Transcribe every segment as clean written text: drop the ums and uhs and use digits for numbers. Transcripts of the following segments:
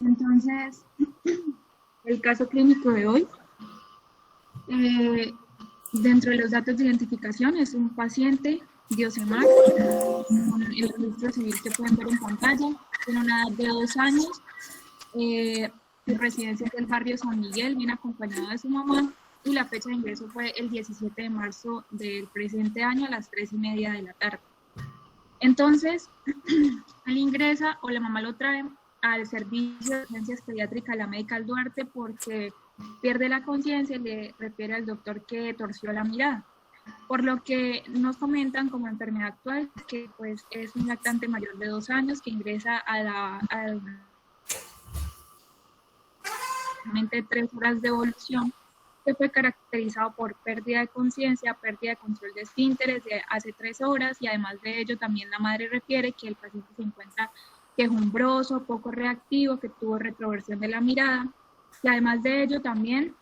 Entonces, el caso clínico de hoy, dentro de los datos de identificación, es un paciente Diosemar, con el registro civil que pueden ver en pantalla, tiene una edad de 2 años, su residencia es del barrio San Miguel, viene acompañado de su mamá, y la fecha de ingreso fue el 17 de marzo del presente año a las 3:30 de la tarde. Entonces, él ingresa o la mamá lo trae al servicio de urgencias pediátricas de la Medical Duarte porque pierde la conciencia y le refiere al doctor que torció la mirada. Por lo que nos comentan como enfermedad actual que pues es un lactante mayor de 2 años que ingresa a 3 horas de evolución, que fue caracterizado por pérdida de conciencia, pérdida de control de esfínteres de hace 3 horas, y además de ello también la madre refiere que el paciente se encuentra quejumbroso, poco reactivo, que tuvo retroversión de la mirada, y además de ello también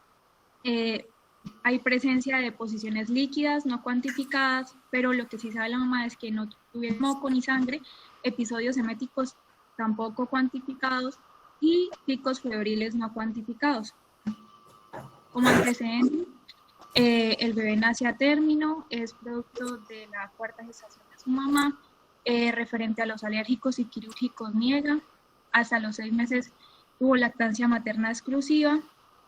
hay presencia de deposiciones líquidas no cuantificadas, pero lo que sí sabe la mamá es que no tuvieron moco ni sangre, episodios eméticos tampoco cuantificados y picos febriles no cuantificados. Como antecedente, el bebé nace a término, es producto de la 4ª gestación de su mamá, referente a los alérgicos y quirúrgicos niega, hasta los 6 meses tuvo lactancia materna exclusiva,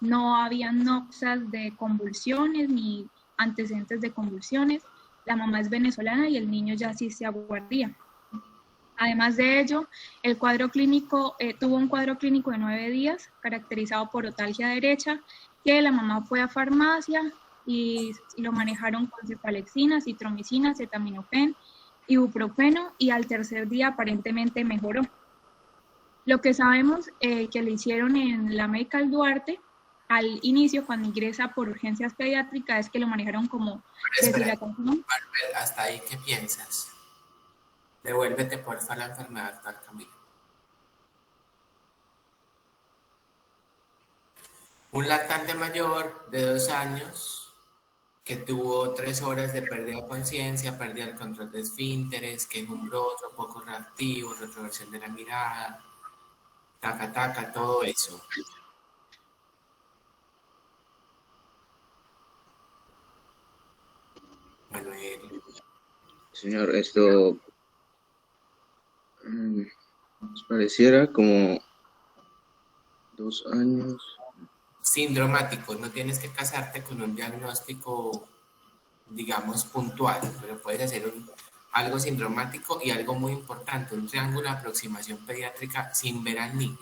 no había noxas de convulsiones ni antecedentes de convulsiones, la mamá es venezolana y el niño ya sí se aguardía. Además de ello, el cuadro clínico, tuvo un cuadro clínico de 9 días, caracterizado por otalgia derecha, que la mamá fue a farmacia y lo manejaron con cefalexina, citromicina, acetaminofén, ibuprofeno, y al tercer día aparentemente mejoró. Lo que sabemos que le hicieron en la Medical Duarte, al inicio, cuando ingresa por urgencias pediátricas, es que lo manejaron como deshidratación. Hasta ahí, ¿qué piensas? Devuélvete, porfa, la enfermedad actual, Camilo. Un lactante mayor de 2 años que tuvo 3 horas de pérdida de conciencia, pérdida del control de esfínteres, quejumbroso, poco reactivo, retroversión de la mirada, taca, todo eso. Manuel. Señor, esto pareciera como 2 años. Sindromático, no tienes que casarte con un diagnóstico, digamos, puntual, pero puedes hacer algo sindromático y algo muy importante, un triángulo de aproximación pediátrica sin ver al niño.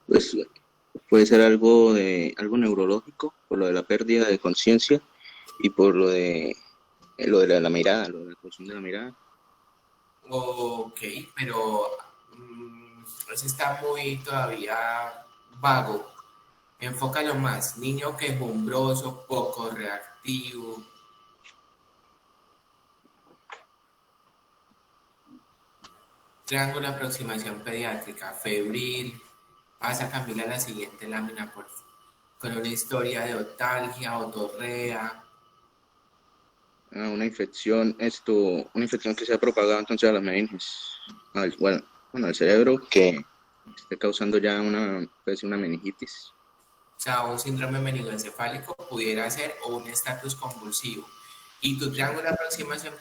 Pues puede ser algo neurológico, por lo de la pérdida de conciencia y por lo de la mirada, lo de la expulsión de la mirada. Ok, pero eso está muy todavía vago. Enfócalo más. Niño quejumbroso, poco reactivo. Triángulo de aproximación pediátrica, febril. Pasa, Camila, a la siguiente lámina, por favor. Con una historia de otalgia, otorrea. Una infección que se ha propagado entonces a las meninges, al cerebro, que esté causando ya una meningitis. O sea, un síndrome meningoencefálico pudiera ser o un estatus convulsivo. Y tu triángulo de aproximación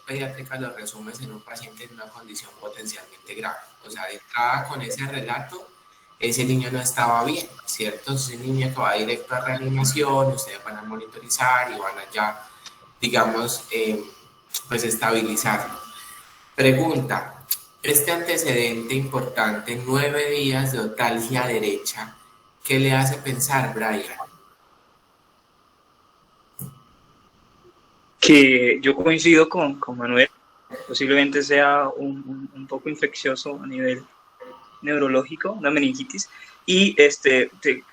pediátrica lo resumes en un paciente en una condición potencialmente grave. O sea, de entrada con ese relato, ese niño no estaba bien, ¿cierto? Es un niño que va directo a reanimación, ustedes van a monitorizar y van a ya, digamos, pues estabilizarlo. Pregunta, este antecedente importante, 9 días de otalgia derecha, ¿qué le hace pensar, Brian? Que yo coincido con Manuel, posiblemente sea un poco infeccioso a nivel neurológico, una meningitis, y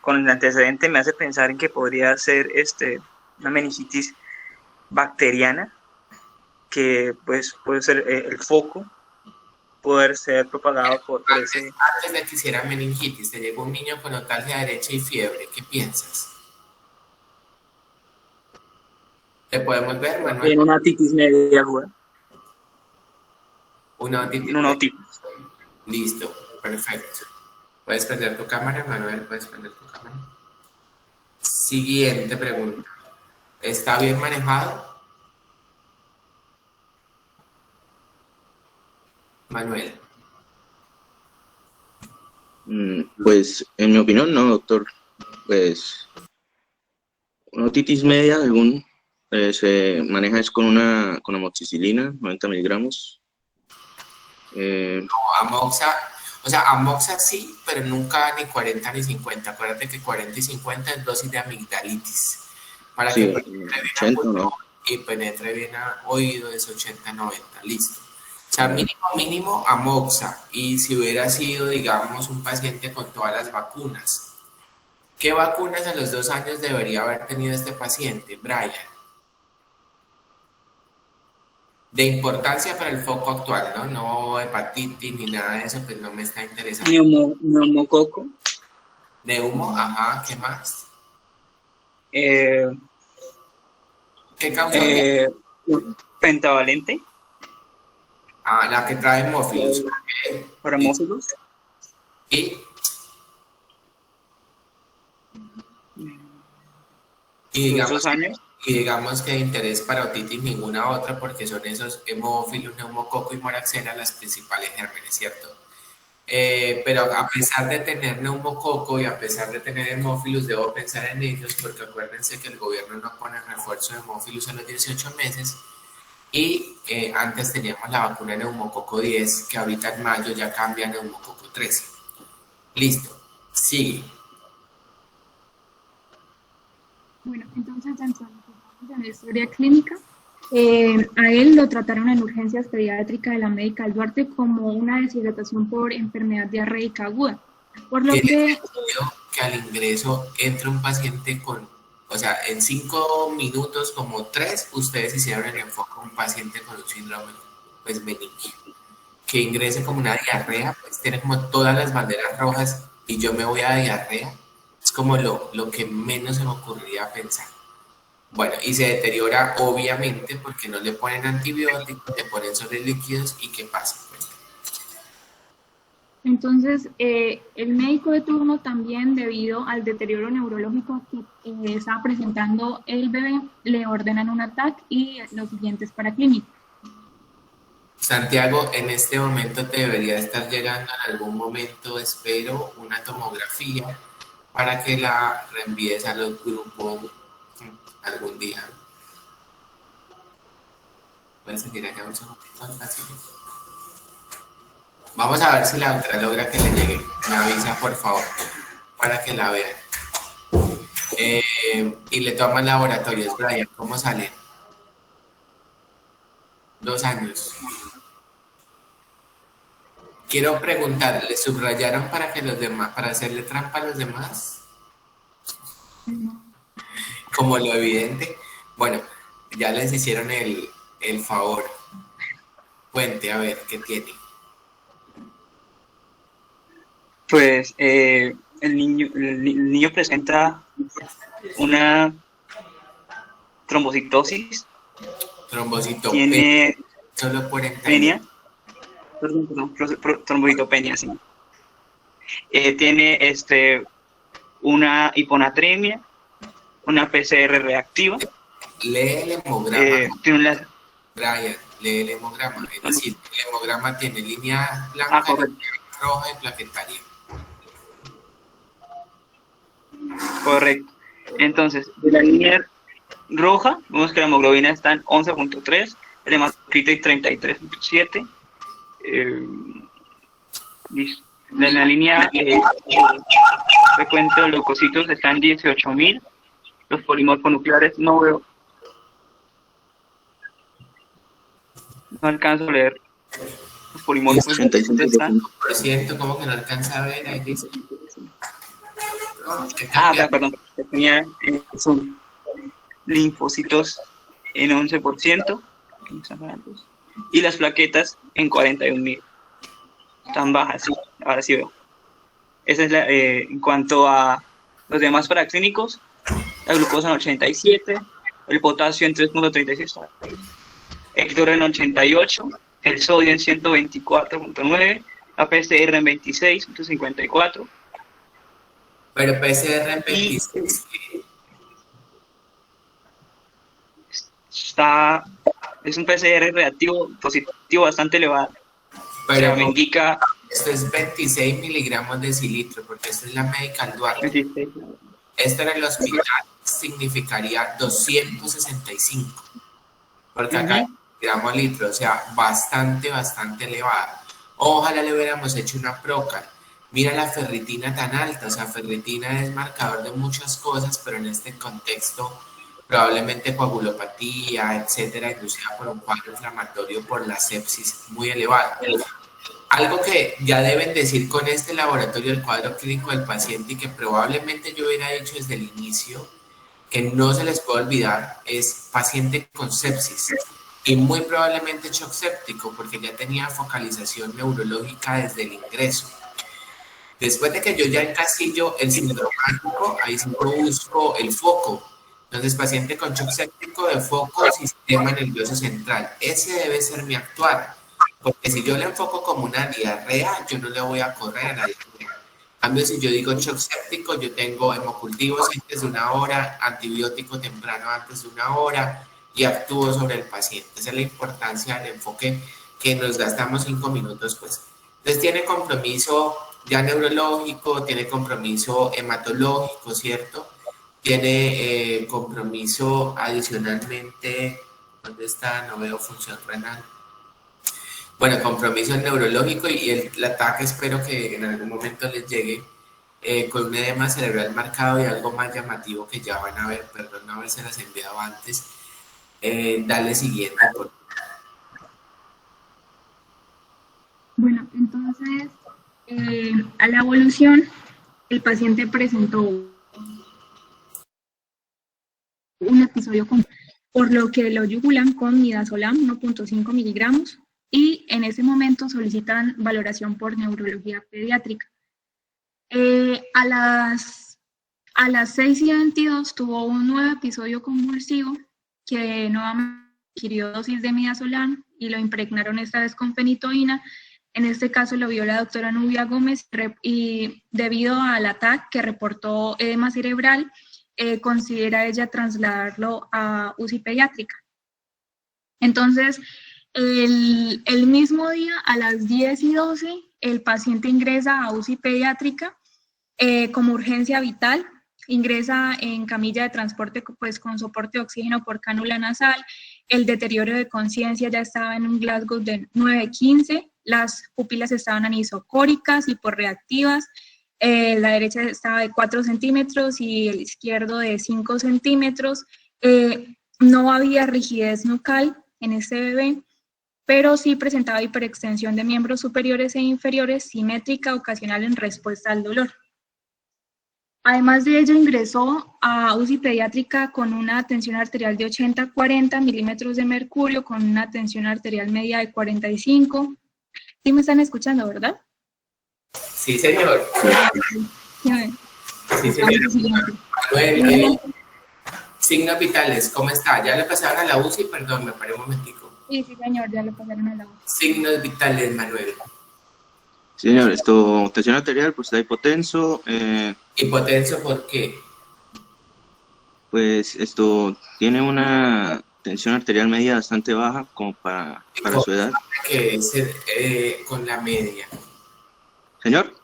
con el antecedente me hace pensar en que podría ser una meningitis bacteriana, que pues puede ser el foco, poder ser propagado por ese... Antes de que hiciera meningitis, te llegó un niño con otalgia derecha y fiebre, ¿qué piensas? ¿Te podemos ver, Manuel? En una titis media aguda. Una otitis. Una otitis. Listo, perfecto. Puedes prender tu cámara, Manuel, puedes prender tu cámara. Siguiente pregunta. ¿Está bien manejado? Manuel. Pues, en mi opinión, no, doctor. Pues, una otitis media, según se maneja es con amoxicilina, 90 miligramos. Amoxa, o sea, Amoxa sí, pero nunca ni 40 ni 50. Acuérdate que 40 y 50 es dosis de amigdalitis. Para Sí, que penetre bien 80, a pulmón ¿no? y penetre bien a oído es 80-90, listo. O sea, mínimo Amoxa. Y si hubiera sido, digamos, un paciente con todas las vacunas, ¿qué vacunas a los 2 años debería haber tenido este paciente, Brian? De importancia para el foco actual, ¿no? No hepatitis ni nada de eso, pues no me está interesando. Neumococo. Neumo, ajá, ¿qué más? Eh, ¿Qué causa? Pentavalente. La que trae hemófilos. Para hemófilos. Y digamos que de interés para otitis ninguna otra, porque son esos hemófilos, neumococo y moraxena las principales gérmenes, ¿cierto? Pero a pesar de tener neumococo y a pesar de tener hemófilos, debo pensar en ellos, porque acuérdense que el gobierno no pone refuerzo de hemófilos a los 18 meses. Y antes teníamos la vacuna neumococo 10, que ahorita en mayo ya cambia a neumococo 13. Listo, sigue. Bueno, entonces dentro de la historia clínica, a él lo trataron en urgencias pediátricas de la Medical Duarte como una deshidratación por enfermedad diarreica aguda. Por lo que al ingreso entre un paciente con, o sea, en 5 minutos, como 3, ustedes hicieron el enfoque a un paciente con un síndrome pues benigno. Que ingrese como una diarrea, pues tiene como todas las banderas rojas y yo me voy a diarrea. Es como lo que menos se me ocurriría pensar. Bueno, y se deteriora obviamente porque no le ponen antibióticos, le ponen sobre líquidos y ¿qué pasa? Pues, entonces, el médico de turno también, debido al deterioro neurológico que estaba presentando el bebé, le ordenan un TAC y los siguientes para clínica. Santiago, en este momento te debería estar llegando en algún momento, espero, una tomografía para que la reenvíes a los grupos algún día. Puedes seguir acá un segundo. Vamos a ver si la otra logra que le llegue. Me avisa, por favor, para que la vean. Y le toman laboratorios, Brian, ¿cómo salen? 2 años. Quiero preguntar, ¿le subrayaron para que los demás, para hacerle trampa a los demás? Como lo evidente. Bueno, ya les hicieron el favor. Cuente, a ver, ¿qué tiene? Pues el niño presenta una trombocitosis. Trombocitopenia. Solo por penia. Trombocitopenia, sí. Tiene una hiponatremia, una PCR reactiva. Lee el hemograma. Brian, lee el hemograma. Es decir, el hemograma tiene línea blanca, roja y plaquetaria. Correcto. Entonces, de la línea roja, vemos que la hemoglobina está en 11.3, el hematocrito 33.7. Listo. En la línea frecuente de leucocitos están 18.000. Los polimorfonucleares no veo. No alcanzo a leer. Los polimorfonucleares están. % ¿cómo que no alcanza a ver? Ahí dice. Perdón. Tenía son linfocitos en 11%. Y las plaquetas en 41.000. Están bajas, sí. Ahora sí veo. Esa es en cuanto a los demás paraclínicos, la glucosa en 87, el potasio en 3.36, el cloro en 88, el sodio en 124.9, la PCR en 26.54. Pero PCR en 26, es un PCR reactivo positivo bastante elevado. pero O sea, me indica esto es 26 miligramos de cilitro, porque esto es la Medical Duarte. 26. Esto en el hospital significaría 265, porque acá miligramos litro, o sea, bastante elevada. Ojalá le hubiéramos hecho una Procal. Mira la ferritina tan alta, o sea, ferritina es marcador de muchas cosas, pero en este contexto probablemente coagulopatía, etcétera, inducida por un cuadro inflamatorio por la sepsis muy elevada. Algo que ya deben decir con este laboratorio del cuadro clínico del paciente y que probablemente yo hubiera dicho desde el inicio, que no se les puede olvidar, es paciente con sepsis y muy probablemente shock séptico porque ya tenía focalización neurológica desde el ingreso. Después de que yo ya encasillo el sintomático, ahí sí yo busco el foco. Entonces, paciente con shock séptico de foco, sistema nervioso central. Ese debe ser mi actuar. Porque si yo le enfoco como una diarrea, yo no le voy a correr a la diarrea. En cambio, si yo digo shock séptico, yo tengo hemocultivos antes de 1 hora, antibiótico temprano antes de 1 hora y actúo sobre el paciente. Esa es la importancia del enfoque que nos gastamos 5 minutos, pues. Entonces, tiene compromiso ya neurológico, tiene compromiso hematológico, ¿cierto? Tiene compromiso adicionalmente, ¿dónde está? No veo función renal. Bueno, compromiso neurológico y el ataque espero que en algún momento les llegue con un edema cerebral marcado y algo más llamativo que ya van a ver, perdón no haberse las enviado antes. Dale siguiente. Por... Bueno, entonces, a la evolución, el paciente presentó un episodio por lo que lo yugulan con midazolam 1.5 miligramos y en ese momento solicitan valoración por neurología pediátrica. A las 6:22 tuvo un nuevo episodio convulsivo que nuevamente adquirió dosis de midazolam y lo impregnaron esta vez con fenitoína. En este caso lo vio la doctora Nubia Gómez y debido al ataque que reportó edema cerebral, considera ella trasladarlo a UCI pediátrica. Entonces, el mismo día, a las 10:12, el paciente ingresa a UCI pediátrica como urgencia vital, ingresa en camilla de transporte pues, con soporte de oxígeno por cánula nasal, el deterioro de conciencia ya estaba en un Glasgow de 9:15, las pupilas estaban anisocóricas, hiporreactivas, la derecha estaba de 4 centímetros y el izquierdo de 5 centímetros. No había rigidez nucal en este bebé, pero sí presentaba hiperextensión de miembros superiores e inferiores simétrica ocasional en respuesta al dolor. Además de ello, ingresó a UCI pediátrica con una tensión arterial de 80-40 milímetros de mercurio, con una tensión arterial media de 45. ¿Sí me están escuchando, verdad? Sí, señor. Sí, señor. Signos vitales, ¿cómo está? ¿Ya le pasaron a la UCI? Perdón, me paré un momentico. Sí, señor, ya le pasaron a la UCI. Signos vitales, Manuel. Sí, señor, tensión arterial, pues está hipotenso. ¿Hipotenso por qué? Pues tiene una tensión arterial media bastante baja, como para su edad. ¿Qué es con la media? Señor.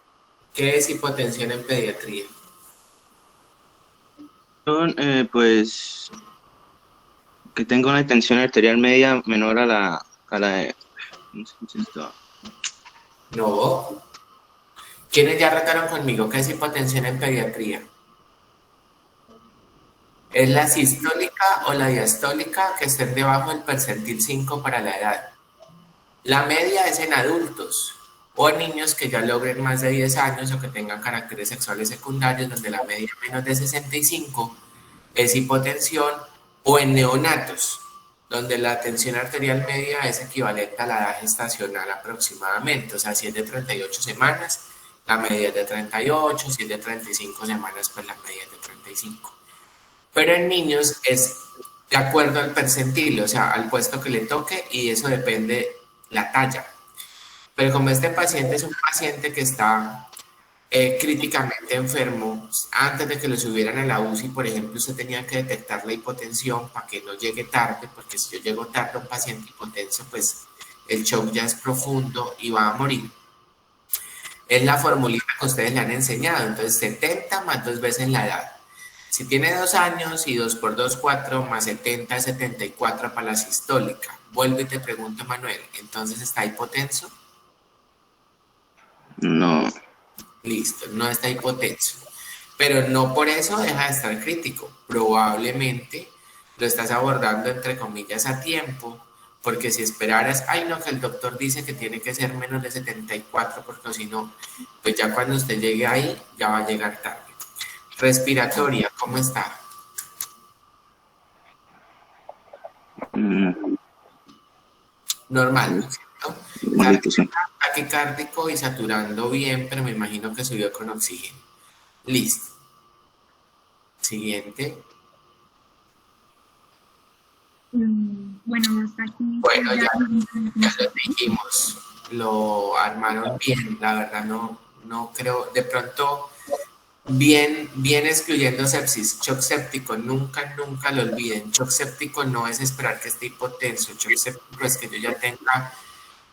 ¿Qué es hipotensión en pediatría? Pues que tenga una tensión arterial media menor a la de... No. ¿Quiénes ya retaron conmigo qué es hipotensión en pediatría? ¿Es la sistólica o la diastólica que estén debajo del percentil 5 para la edad? La media es en adultos o en niños que ya logren más de 10 años o que tengan caracteres sexuales secundarios donde la media es menos de 65 es hipotensión, o en neonatos donde la tensión arterial media es equivalente a la edad gestacional aproximadamente, o sea, si es de 38 semanas, la media es de 38, si es de 35 semanas, pues la media es de 35. Pero en niños es de acuerdo al percentil, o sea, al puesto que le toque, y eso depende la talla. Pero como este paciente es un paciente que está críticamente enfermo, antes de que lo subieran a la UCI, por ejemplo, usted tenía que detectar la hipotensión para que no llegue tarde, porque si yo llego tarde a un paciente hipotenso, pues el shock ya es profundo y va a morir. Es la formulita que ustedes le han enseñado, entonces 70 más 2 veces la edad. Si tiene 2 años y 2 por 2, 4, más 70 es 74 para la sistólica. Vuelvo y te pregunto, Manuel, ¿entonces está hipotenso? No. Listo, no está hipotenso. Pero no por eso deja de estar crítico. Probablemente lo estás abordando, entre comillas, a tiempo, porque si esperaras, ay no, que el doctor dice que tiene que ser menos de 74, porque si no, pues ya cuando usted llegue ahí, ya va a llegar tarde. Respiratoria, ¿cómo está? Normal, ¿cierto? Malito, sí. Taquicárdico y saturando bien, pero me imagino que subió con oxígeno. Listo. Siguiente. Bueno, hasta aquí. Bueno, ya lo dijimos, lo armaron bien, la verdad no creo, de pronto bien excluyendo sepsis. Shock séptico, nunca lo olviden. Shock séptico no es esperar que esté hipotenso, shock séptico es que yo ya tenga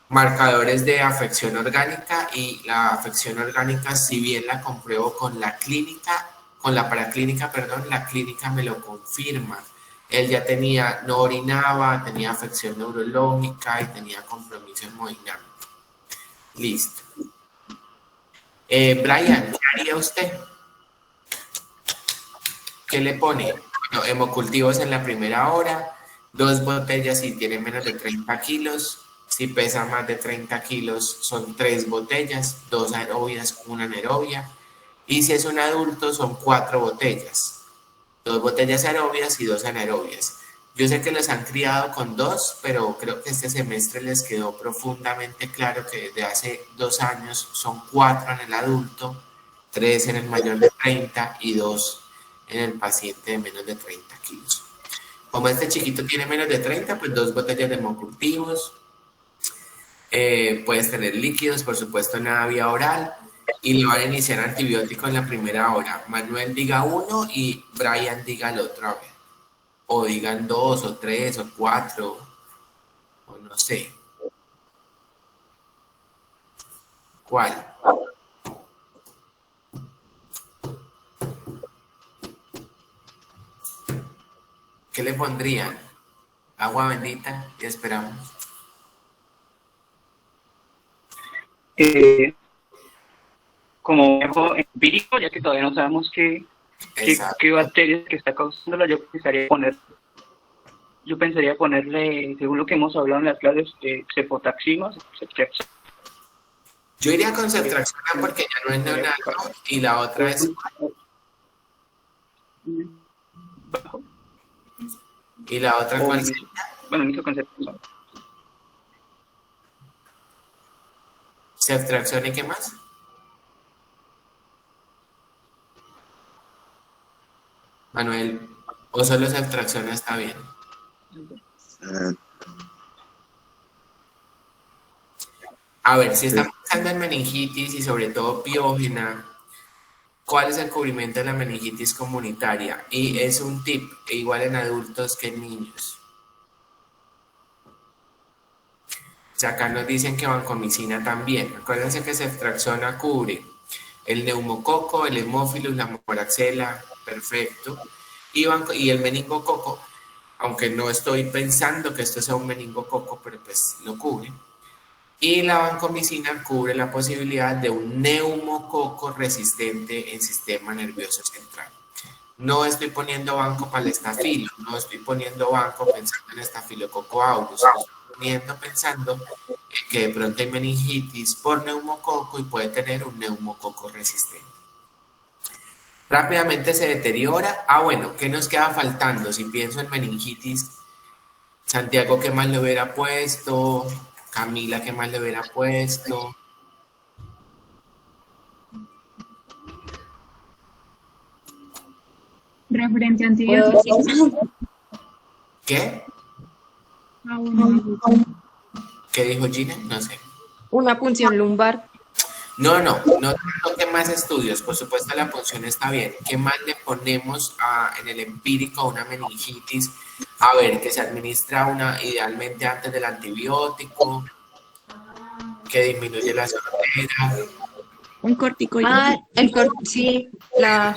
marcadores de afección orgánica, y la afección orgánica, si bien la compruebo con la clínica, con la paraclínica, perdón, la clínica me lo confirma. Él ya tenía, no orinaba, tenía afección neurológica y tenía compromiso hemodinámico. Listo. Brian, ¿qué haría usted? ¿Qué le pone? Bueno, hemocultivos en la primera hora, 2 botellas si tiene menos de 30 kilos, si pesa más de 30 kilos son 3 botellas, 2 aerobias, 1 anaerobia, y si es un adulto son 4 botellas. 2 botellas aerobias y 2 anaerobias. Yo sé que los han criado con 2, pero creo que este semestre les quedó profundamente claro que desde hace 2 años son 4 en el adulto, 3 en el mayor de 30 y 2 en el paciente de menos de 30 kilos. Como este chiquito tiene menos de 30, pues 2 botellas de hemocultivos. Puedes tener líquidos, por supuesto, nada vía oral. Y le van a iniciar antibiótico en la primera hora. Manuel diga 1 y Brian diga el otro, a ver. O digan 2 o 3 o 4, o no sé. ¿Cuál? ¿Qué le pondrían? Agua bendita y esperamos. Como algo empírico, ya que todavía no sabemos qué bacterias que está causándola, yo pensaría ponerle, según lo que hemos hablado en las clases, cefotaxima, ceftriaxona. Yo iría con ceftriaxona porque ya no es neonato, y la otra es... ¿Y la otra cuál sería? Bueno, inicio con ceftriaxona. ¿Ceftriaxona y qué más? Manuel, o solo ceftriaxona está bien. A ver, si estamos pensando en meningitis y sobre todo piógena, ¿cuál es el cubrimiento de la meningitis comunitaria? Y es un tip, igual en adultos que en niños. O sea, acá nos dicen que vancomicina también. Acuérdense que ceftriaxona cubre el neumococo, el hemófilus, la moraxela, perfecto. Y el meningococo, aunque no estoy pensando que esto sea un meningococo, pero pues lo cubre. Y la vancomicina cubre la posibilidad de un neumococo resistente en sistema nervioso central. No estoy poniendo banco para el estafilo, no estoy poniendo banco pensando en estafilococo aureus, estoy poniendo pensando que de pronto hay meningitis por neumococo y puede tener un neumococo resistente. Rápidamente se deteriora. Bueno, ¿qué nos queda faltando? Si pienso en meningitis, Santiago, ¿qué más le hubiera puesto? Camila, ¿qué más le hubiera puesto? Referente a antibióticos. ¿Qué? Bueno. ¿Qué dijo Gina? No sé. Una punción lumbar. No toque más estudios, por supuesto la punción está bien. ¿Qué más le ponemos en el empírico a una meningitis? A ver, que se administra idealmente antes del antibiótico, que disminuye la sordera. Un corticoide. Sí, la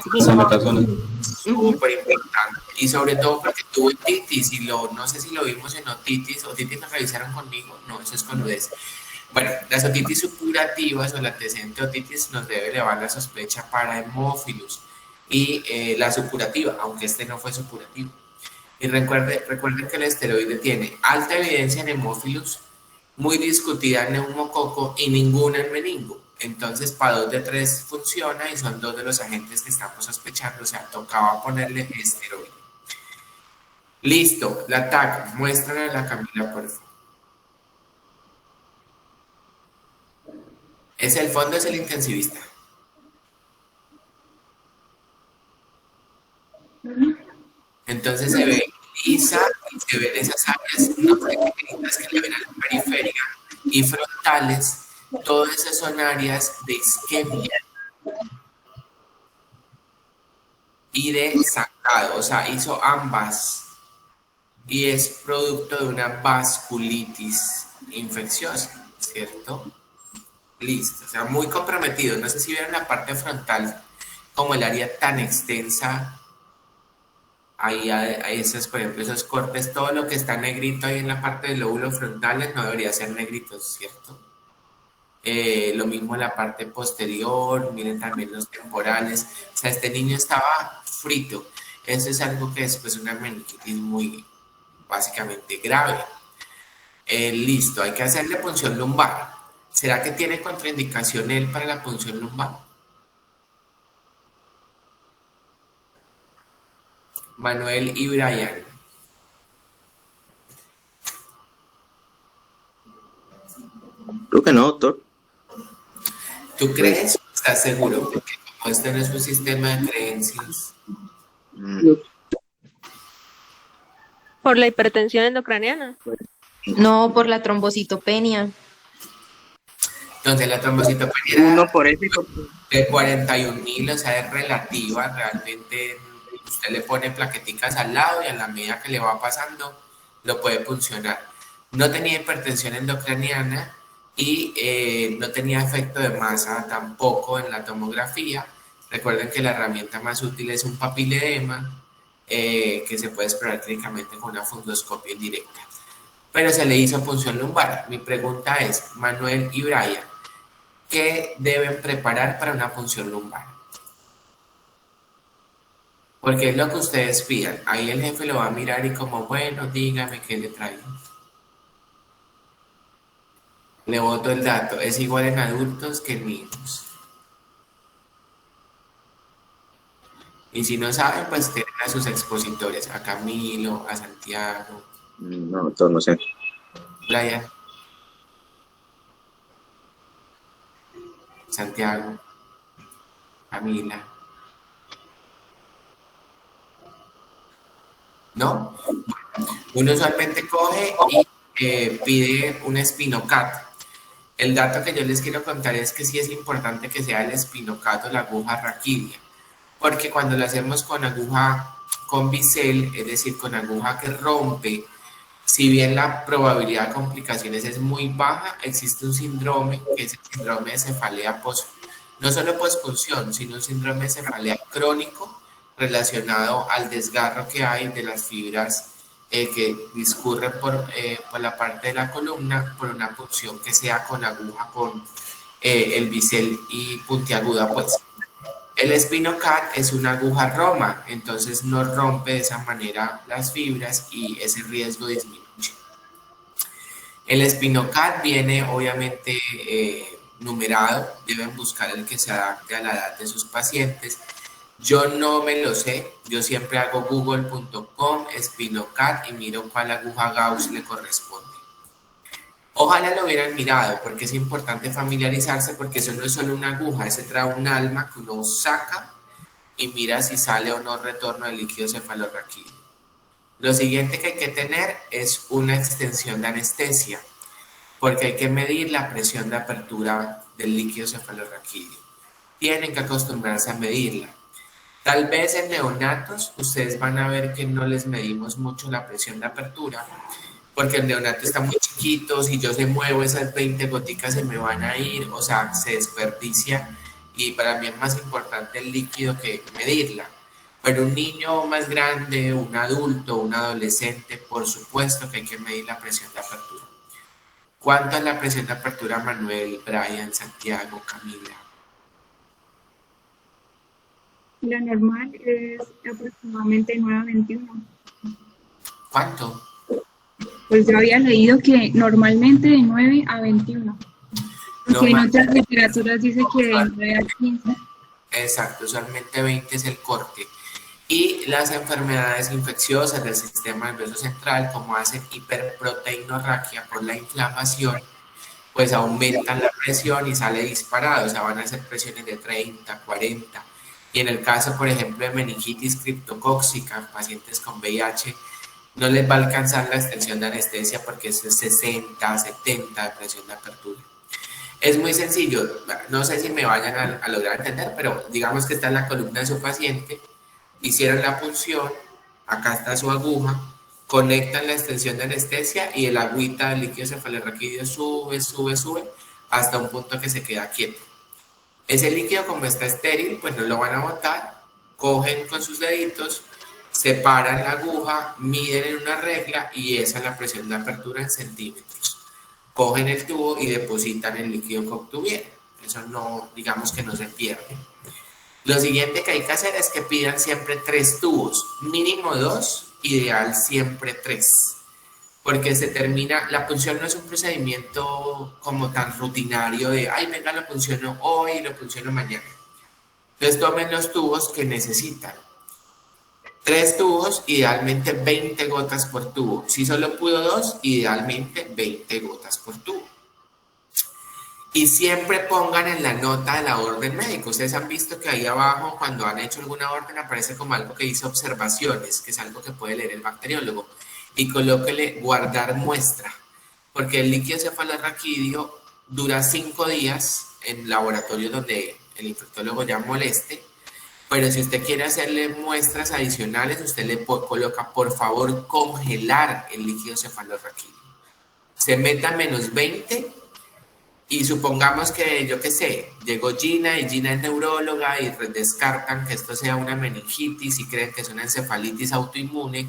Súper importante. Y sobre todo porque tuvo otitis, y no sé si lo vimos en otitis lo revisaron conmigo, no, eso es con UDES. Bueno, las otitis supurativas o la antecedente otitis nos debe elevar la sospecha para hemófilos y la supurativa, aunque este no fue supurativo. Y recuerden que el esteroide tiene alta evidencia en hemófilos, muy discutida en neumococo y ninguna en meningo. Entonces, para 2 de 3 funciona y son 2 de los agentes que estamos sospechando, o sea, tocaba ponerle esteroide. Listo, la TAC, muéstrale a la Camila, por favor. El fondo es el intensivista. Entonces se ve lisa y se ven esas áreas no pequeñitas que le ven a la periferia y frontales. Todas esas son áreas de isquemia y de sangrado, o sea, hizo ambas y es producto de una vasculitis infecciosa, ¿cierto? Listo, o sea, muy comprometido. No sé si vieron la parte frontal como el área tan extensa. Ahí esos, por ejemplo, esos cortes, todo lo que está negrito ahí en la parte del lóbulo frontales no debería ser negrito, ¿cierto? Lo mismo en la parte posterior, miren también los temporales. O sea, este niño estaba frito. Eso es algo que es pues una meningitis muy básicamente grave. Listo, hay que hacerle punción lumbar. ¿Será que tiene contraindicación él para la punción lumbar? Manuel y Brian. Creo que no, doctor. ¿Tú crees? ¿Estás seguro? Porque como este no es un sistema de creencias. ¿Por la hipertensión endocraniana? No, por la trombocitopenia. Entonces la trombocitopenia Uno por eso y por... de 41.000, o sea, es relativa. Realmente usted le pone plaqueticas al lado y a la medida que le va pasando lo puede funcionar. No tenía hipertensión endocraniana y no tenía efecto de masa tampoco en la tomografía. Recuerden que la herramienta más útil es un papiledema que se puede explorar clínicamente con una fundoscopia indirecta. Pero se le hizo punción lumbar. Mi pregunta es, Manuel y Brian, ¿qué deben preparar para una punción lumbar? Porque es lo que ustedes pidan. Ahí el jefe lo va a mirar y como, bueno, dígame qué le traigo. Le boto el dato. Es igual en adultos que en niños. Y si no saben, pues tienen a sus expositores, a Camilo, a Santiago. No, doctor, no sé. Brian. Santiago. Camila. ¿No? Uno usualmente coge y pide un espinocat. El dato que yo les quiero contar es que sí es importante que sea el espinocat o la aguja raquídea, porque cuando lo hacemos con aguja con bisel, es decir, con aguja que rompe, si bien la probabilidad de complicaciones es muy baja, existe un síndrome, que es el síndrome de cefalea no solo postpunción, sino un síndrome de cefalea crónico relacionado al desgarro que hay de las fibras que discurren por la parte de la columna por una punción que sea con aguja con el bisel y puntiaguda, pues. El espinocat es una aguja roma, entonces no rompe de esa manera las fibras y ese riesgo disminuye. El espinocat viene obviamente numerado, deben buscar el que se adapte a la edad de sus pacientes. Yo no me lo sé, yo siempre hago google.com, espinocat y miro cuál aguja Gauss le corresponde. Ojalá lo hubieran mirado, porque es importante familiarizarse, porque eso no es solo una aguja, ese trae un alma que uno saca y mira si sale o no retorno del líquido cefalorraquídeo. Lo siguiente que hay que tener es una extensión de anestesia, porque hay que medir la presión de apertura del líquido cefalorraquídeo. Tienen que acostumbrarse a medirla. Tal vez en neonatos ustedes van a ver que no les medimos mucho la presión de apertura, porque el neonato está muy chiquito, si yo se muevo esas 20 goticas se me van a ir, o sea, se desperdicia, y para mí es más importante el líquido que medirla. Pero un niño más grande, un adulto, un adolescente, por supuesto que hay que medir la presión de apertura. ¿Cuánto es la presión de apertura, Manuel, Brian, Santiago, Camila? La normal es aproximadamente 9 a 21. ¿Cuánto? Pues yo había leído que normalmente de 9 a 21. Porque en otras literaturas dice que de 9 a 15. Exacto, usualmente 20 es el corte. Y las enfermedades infecciosas del sistema nervioso central, como hacen hiperproteinorraquia por la inflamación, pues aumentan la presión y sale disparado, o sea, van a ser presiones de 30, 40. Y en el caso, por ejemplo, de meningitis criptocóxica, pacientes con VIH, no les va a alcanzar la extensión de anestesia porque eso es 60, 70 de presión de apertura. Es muy sencillo, no sé si me vayan a lograr entender, pero digamos que está en la columna de su paciente, hicieron la punción, acá está su aguja, conectan la extensión de anestesia y el agüita del líquido cefalorraquídeo sube, sube, sube, hasta un punto que se queda quieto. Ese líquido, como está estéril, pues no lo van a botar, cogen con sus deditos, separan la aguja, miden en una regla y esa es la presión de apertura en centímetros. Cogen el tubo y depositan el líquido que obtuvieron. Eso no, digamos que no se pierde. Lo siguiente que hay que hacer es que pidan siempre 3 tubos, mínimo 2, ideal siempre 3. Porque se termina, la punción no es un procedimiento como tan rutinario de, ay, venga, lo punciono hoy, lo punciono mañana. Entonces tomen los tubos que necesitan. 3 tubos, idealmente 20 gotas por tubo. Si solo pudo 2, idealmente 20 gotas por tubo. Y siempre pongan en la nota de la orden médica. Ustedes han visto que ahí abajo, cuando han hecho alguna orden, aparece como algo que dice observaciones, que es algo que puede leer el bacteriólogo. Y colóquele guardar muestra, porque el líquido cefalorraquídeo dura 5 días en laboratorio donde el infectólogo ya moleste. Pero si usted quiere hacerle muestras adicionales, usted le coloca, por favor, congelar el líquido cefalorraquídeo. Se meta a menos 20 y supongamos que, yo qué sé, llegó Gina y Gina es neuróloga y descartan que esto sea una meningitis y creen que es una encefalitis autoinmune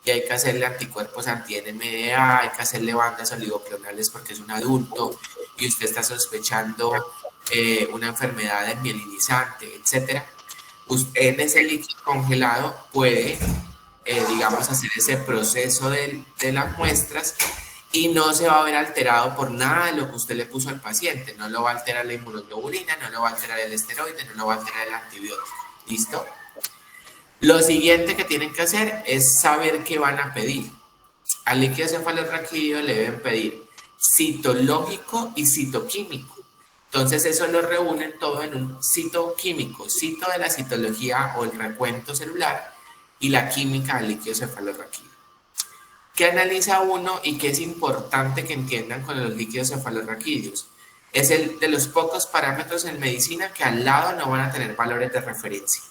y hay que hacerle anticuerpos anti-NMDA, hay que hacerle bandas oligoclonales porque es un adulto y usted está sospechando una enfermedad desmielinizante, etcétera. Usted en ese líquido congelado puede, digamos, hacer ese proceso de las muestras y no se va a ver alterado por nada de lo que usted le puso al paciente. No lo va a alterar la inmunoglobulina, no lo va a alterar el esteroide, no lo va a alterar el antibiótico. ¿Listo? Lo siguiente que tienen que hacer es saber qué van a pedir. Al líquido cefalorraquídeo le deben pedir citológico y citoquímico. Entonces eso lo reúnen todo en un citoquímico, cito de la citología o el recuento celular y la química del líquido cefalorraquídeo. ¿Qué analiza uno y qué es importante que entiendan con los líquidos cefalorraquídeos? Es el de los pocos parámetros en medicina que al lado no van a tener valores de referencia,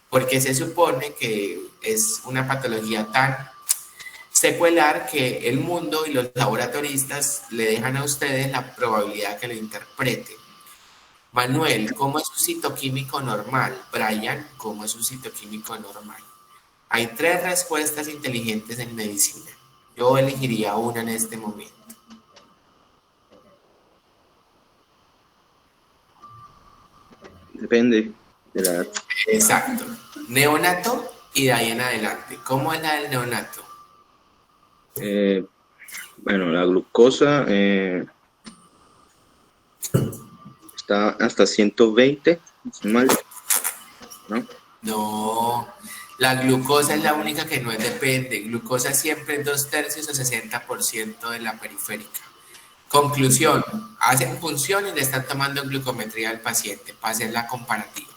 porque se supone que es una patología tan secuelar que el mundo y los laboratoristas le dejan a ustedes la probabilidad que lo interpreten. Manuel, ¿cómo es un citoquímico normal? Brian, ¿cómo es un citoquímico normal? Hay 3 respuestas inteligentes en medicina. Yo elegiría una en este momento. Depende de la edad. Exacto. Neonato y de ahí en adelante. ¿Cómo es la del neonato? Bueno, la glucosa está hasta 120, mal, ¿no? No, la glucosa es la única que no es depende. Glucosa siempre es 2/3 o 60% de la periférica. Conclusión, hacen función y le están tomando glucometría al paciente para hacer la comparativa.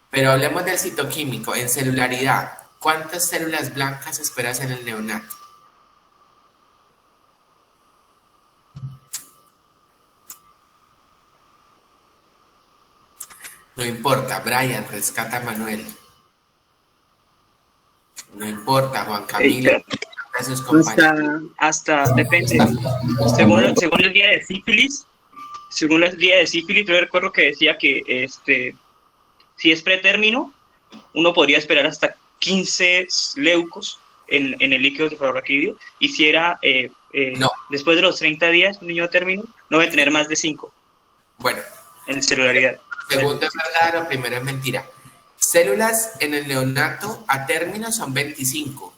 Pero hablemos del citoquímico. En celularidad, ¿cuántas células blancas esperas en el neonato? No importa, Brian, rescata a Manuel. No importa, Juan Camilo. A sus compañeros. Hasta, depende. Según el día de sífilis, yo recuerdo que decía que si es pretérmino, uno podría esperar hasta 15 leucos en el líquido cefalorraquídeo, y si era No. después de los 30 días, un niño de término, no debe tener más de 5 Bueno, en celularidad. segundo es verdad, lo primero es mentira. Células en el neonato a término son 25,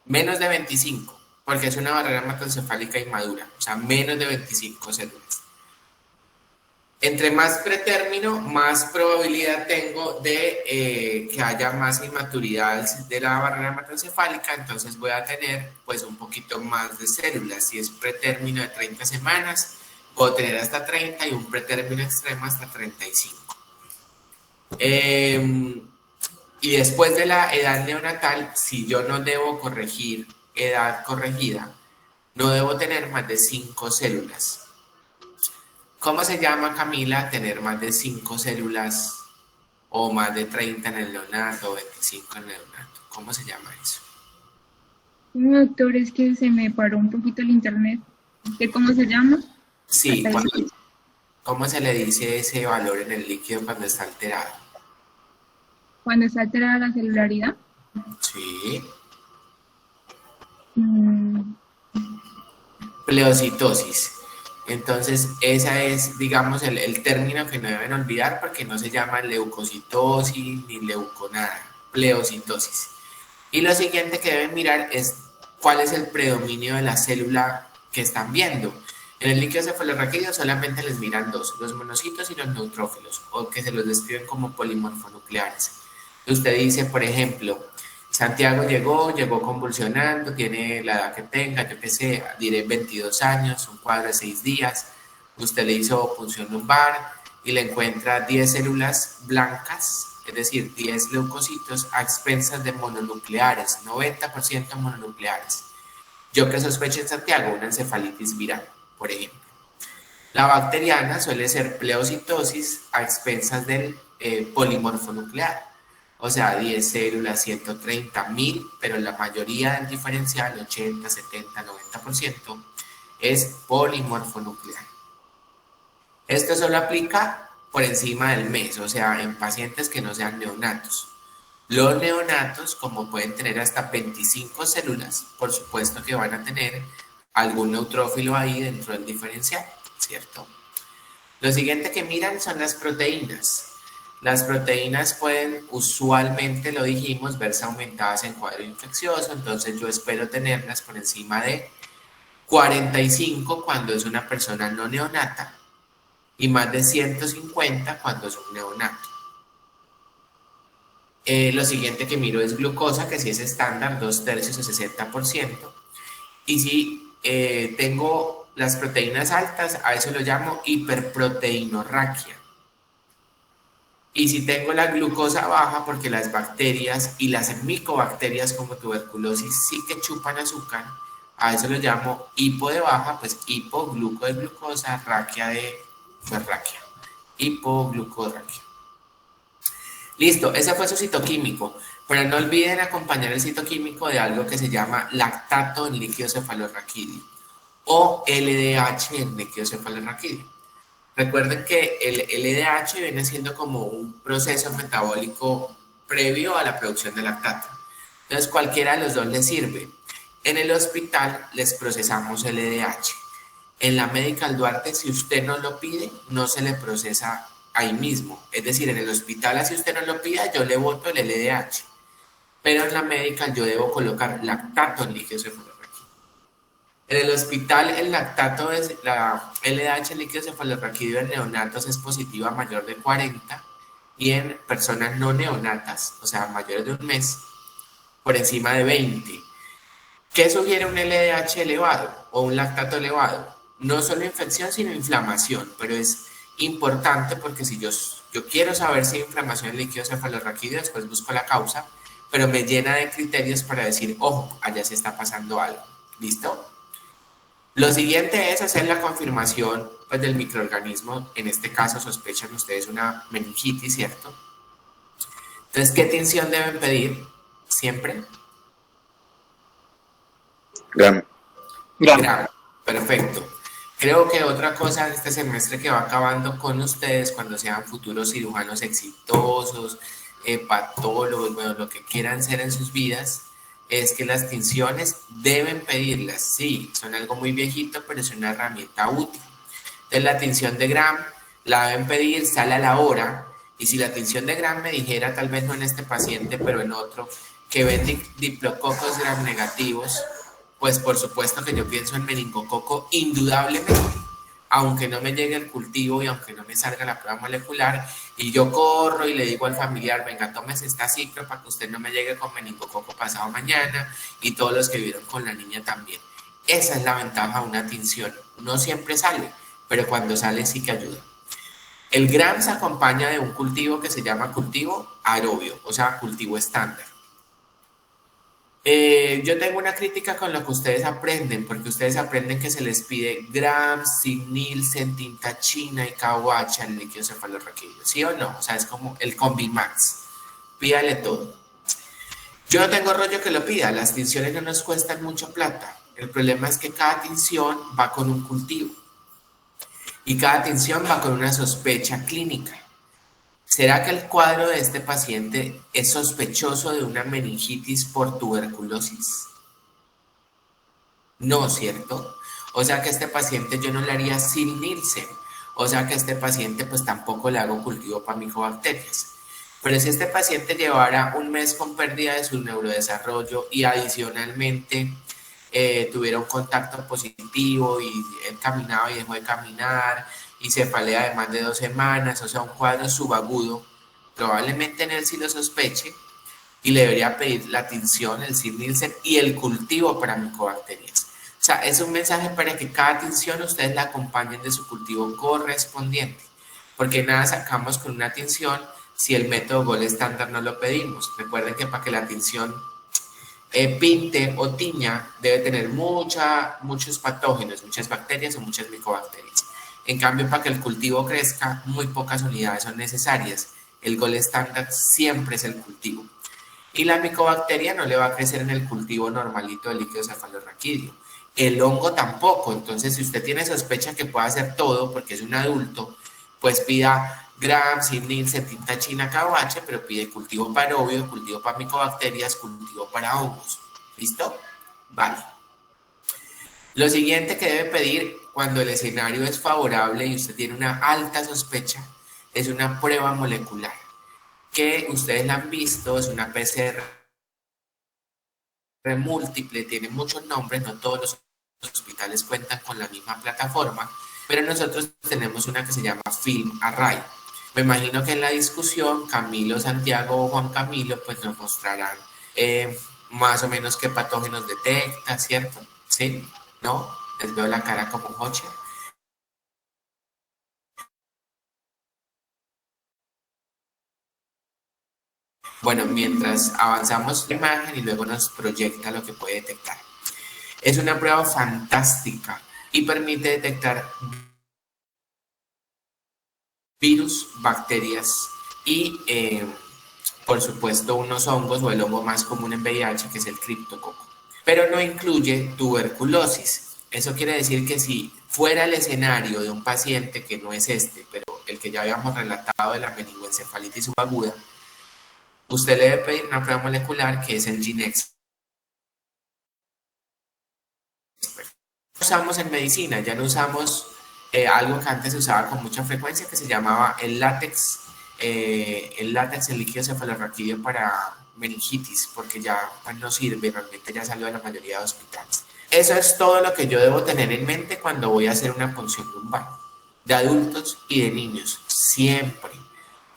menos de 25, porque es una barrera hematoencefálica inmadura, o sea, menos de 25 células. Entre más pretérmino, más probabilidad tengo de que haya más inmaturidad de la barrera hematoencefálica, entonces voy a tener pues un poquito más de células. Si es pretérmino de 30 semanas, puedo tener hasta 30 y un pretérmino extremo hasta 35. Y después de la edad neonatal, si yo no debo corregir edad corregida, no debo tener más de 5 células. ¿Cómo se llama, Camila, tener más de 5 células o más de 30 en el neonato o 25 en el neonato? ¿Cómo se llama eso? No, doctor, es que se me paró un poquito el internet. ¿Qué cómo se llama? Sí, ¿cómo se le dice ese valor en el líquido cuando está alterado? Cuando está alterada la celularidad. Sí. Pleocitosis. Entonces, esa es, digamos, el término que no deben olvidar, porque no se llama leucocitosis ni leuconada, pleocitosis. Y lo siguiente que deben mirar es cuál es el predominio de la célula que están viendo. En el líquido cefalorraquídeo solamente les miran dos, los monocitos y los neutrófilos, o que se los describen como polimorfonucleares. Usted dice, por ejemplo, Santiago llegó convulsionando, tiene la edad que tenga, yo qué sé, diré 22 años, un cuadro de 6 días. Usted le hizo punción lumbar y le encuentra 10 células blancas, es decir, 10 leucocitos a expensas de mononucleares, 90% mononucleares. Yo que sospecho en Santiago una encefalitis viral, por ejemplo. La bacteriana suele ser pleocitosis a expensas del polimorfonuclear. O sea, 10 células, 130.000, pero la mayoría del diferencial, 80, 70, 90%, es polimorfonuclear. Esto solo aplica por encima del mes, o sea, en pacientes que no sean neonatos. Los neonatos, como pueden tener hasta 25 células, por supuesto que van a tener algún neutrófilo ahí dentro del diferencial, ¿cierto? Lo siguiente que miran son las proteínas. Las proteínas pueden, usualmente lo dijimos, verse aumentadas en cuadro infeccioso, entonces yo espero tenerlas por encima de 45 cuando es una persona no neonata y más de 150 cuando es un neonato. Lo siguiente que miro es glucosa, que si es estándar, 2/3 o 60%. Y si tengo las proteínas altas, a eso lo llamo hiperproteinorraquia. Y si tengo la glucosa baja, porque las bacterias y las micobacterias como tuberculosis sí que chupan azúcar, a eso lo llamo hipo de baja, pues hipogluco de glucosa, raquia de raquia, hipoglucorraquia. Listo, ese fue su citoquímico, pero no olviden acompañar el citoquímico de algo que se llama lactato en líquido cefalorraquídeo o LDH en líquido cefalorraquídeo. Recuerden que el LDH viene siendo como un proceso metabólico previo a la producción de lactato. Entonces, cualquiera de los dos les sirve. En el hospital les procesamos LDH. En la Medical Duarte, si usted no lo pide, no se le procesa ahí mismo. Es decir, en el hospital, si usted no lo pida, yo le boto el LDH. Pero en la Medical yo debo colocar lactato en líquido cefalorraquídeo. En el hospital, el lactato, la LDH en líquido cefalorraquídeo en neonatos es positiva mayor de 40 y en personas no neonatas, o sea, mayores de un mes, por encima de 20. ¿Qué sugiere un LDH elevado o un lactato elevado? No solo infección, sino inflamación, pero es importante porque si yo quiero saber si hay inflamación en líquido cefalorraquídeo, después busco la causa, pero me llena de criterios para decir, ojo, allá se está pasando algo. ¿Listo? Lo siguiente es hacer la confirmación pues, del microorganismo. En este caso sospechan ustedes una meningitis, ¿cierto? Entonces, ¿qué tinción deben pedir? Siempre. Gram. Gram. Gram. Perfecto. Creo que otra cosa en este semestre que va acabando con ustedes, cuando sean futuros cirujanos exitosos, patólogos, bueno, lo que quieran ser en sus vidas, es que las tinciones deben pedirlas. Sí, son algo muy viejito, pero es una herramienta útil. Entonces, la tinción de Gram la deben pedir, sale a la hora, y si la tinción de Gram me dijera, tal vez no en este paciente, pero en otro, que ven diplococos Gram negativos, pues por supuesto que yo pienso en meningococo indudablemente, aunque no me llegue el cultivo y aunque no me salga la prueba molecular, y yo corro y le digo al familiar, venga, tómese esta ciclo para que usted no me llegue con meningococo pasado mañana, y todos los que vieron con la niña también. Esa es la ventaja de una tinción. No siempre sale, pero cuando sale sí que ayuda. El Gram se acompaña de un cultivo que se llama cultivo aerobio, o sea, cultivo estándar. Yo tengo una crítica con lo que ustedes aprenden, porque ustedes aprenden que se les pide Gram, Signilsen, tinta china y cahuacha en el líquido cefalorraquídeo, ¿sí o no? O sea, es como el Combimax, pídale todo. Yo no tengo rollo que lo pida, las tinciones no nos cuestan mucha plata. El problema es que cada tinción va con un cultivo y cada tinción va con una sospecha clínica. ¿Será que el cuadro de este paciente es sospechoso de una meningitis por tuberculosis? No, ¿cierto? O sea que a este paciente yo no le haría Sil-Nielsen. O sea que a este paciente pues tampoco le hago cultivo para micobacterias. Pero si este paciente llevara un mes con pérdida de su neurodesarrollo y adicionalmente tuviera un contacto positivo y él caminaba y dejó de caminar y cefalea de más de 2 semanas, o sea, un cuadro subagudo, probablemente en él sí lo sospeche y le debería pedir la tinción, el Sil-Nielsen y el cultivo para micobacterias. O sea, es un mensaje para que cada tinción ustedes la acompañen de su cultivo correspondiente, porque nada sacamos con una tinción si el método Gol estándar no lo pedimos. Recuerden que para que la tinción pinte o tiña debe tener muchos patógenos, muchas bacterias o muchas micobacterias. En cambio, para que el cultivo crezca, muy pocas unidades son necesarias. El Gol estándar siempre es el cultivo. Y la micobacteria no le va a crecer en el cultivo normalito del líquido cefalorraquídeo. El hongo tampoco. Entonces, si usted tiene sospecha que pueda hacer todo porque es un adulto, pues pida Gram, Sil-Nielsen, tinta china, cahuache, pero pide cultivo para aerobio, cultivo para micobacterias, cultivo para hongos. ¿Listo? Vale. Lo siguiente que debe pedir cuando el escenario es favorable y usted tiene una alta sospecha es una prueba molecular, que ustedes la han visto, es una PCR múltiple, tiene muchos nombres, no todos los hospitales cuentan con la misma plataforma, pero nosotros tenemos una que se llama Film Array. Me imagino que en la discusión Camilo, Santiago o Juan Camilo pues nos mostrarán más o menos qué patógenos detecta, ¿cierto? ¿Sí? ¿No? Les veo la cara como hoche. Bueno, mientras avanzamos la imagen y luego nos proyecta lo que puede detectar. Es una prueba fantástica y permite detectar virus, bacterias y, por supuesto, unos hongos o el hongo más común en VIH, que es el criptococo. Pero no incluye tuberculosis. Eso quiere decir que si fuera el escenario de un paciente que no es este, pero el que ya habíamos relatado de la meningoencefalitis subaguda, usted le debe pedir una prueba molecular que es el GeneXpert. Usamos en medicina, ya no usamos algo que antes se usaba con mucha frecuencia que se llamaba el látex en líquido cefalorraquídeo para meningitis, porque ya pues, no sirve, realmente ya salió de la mayoría de hospitales. Eso es todo lo que yo debo tener en mente cuando voy a hacer una punción lumbar, de adultos y de niños, siempre,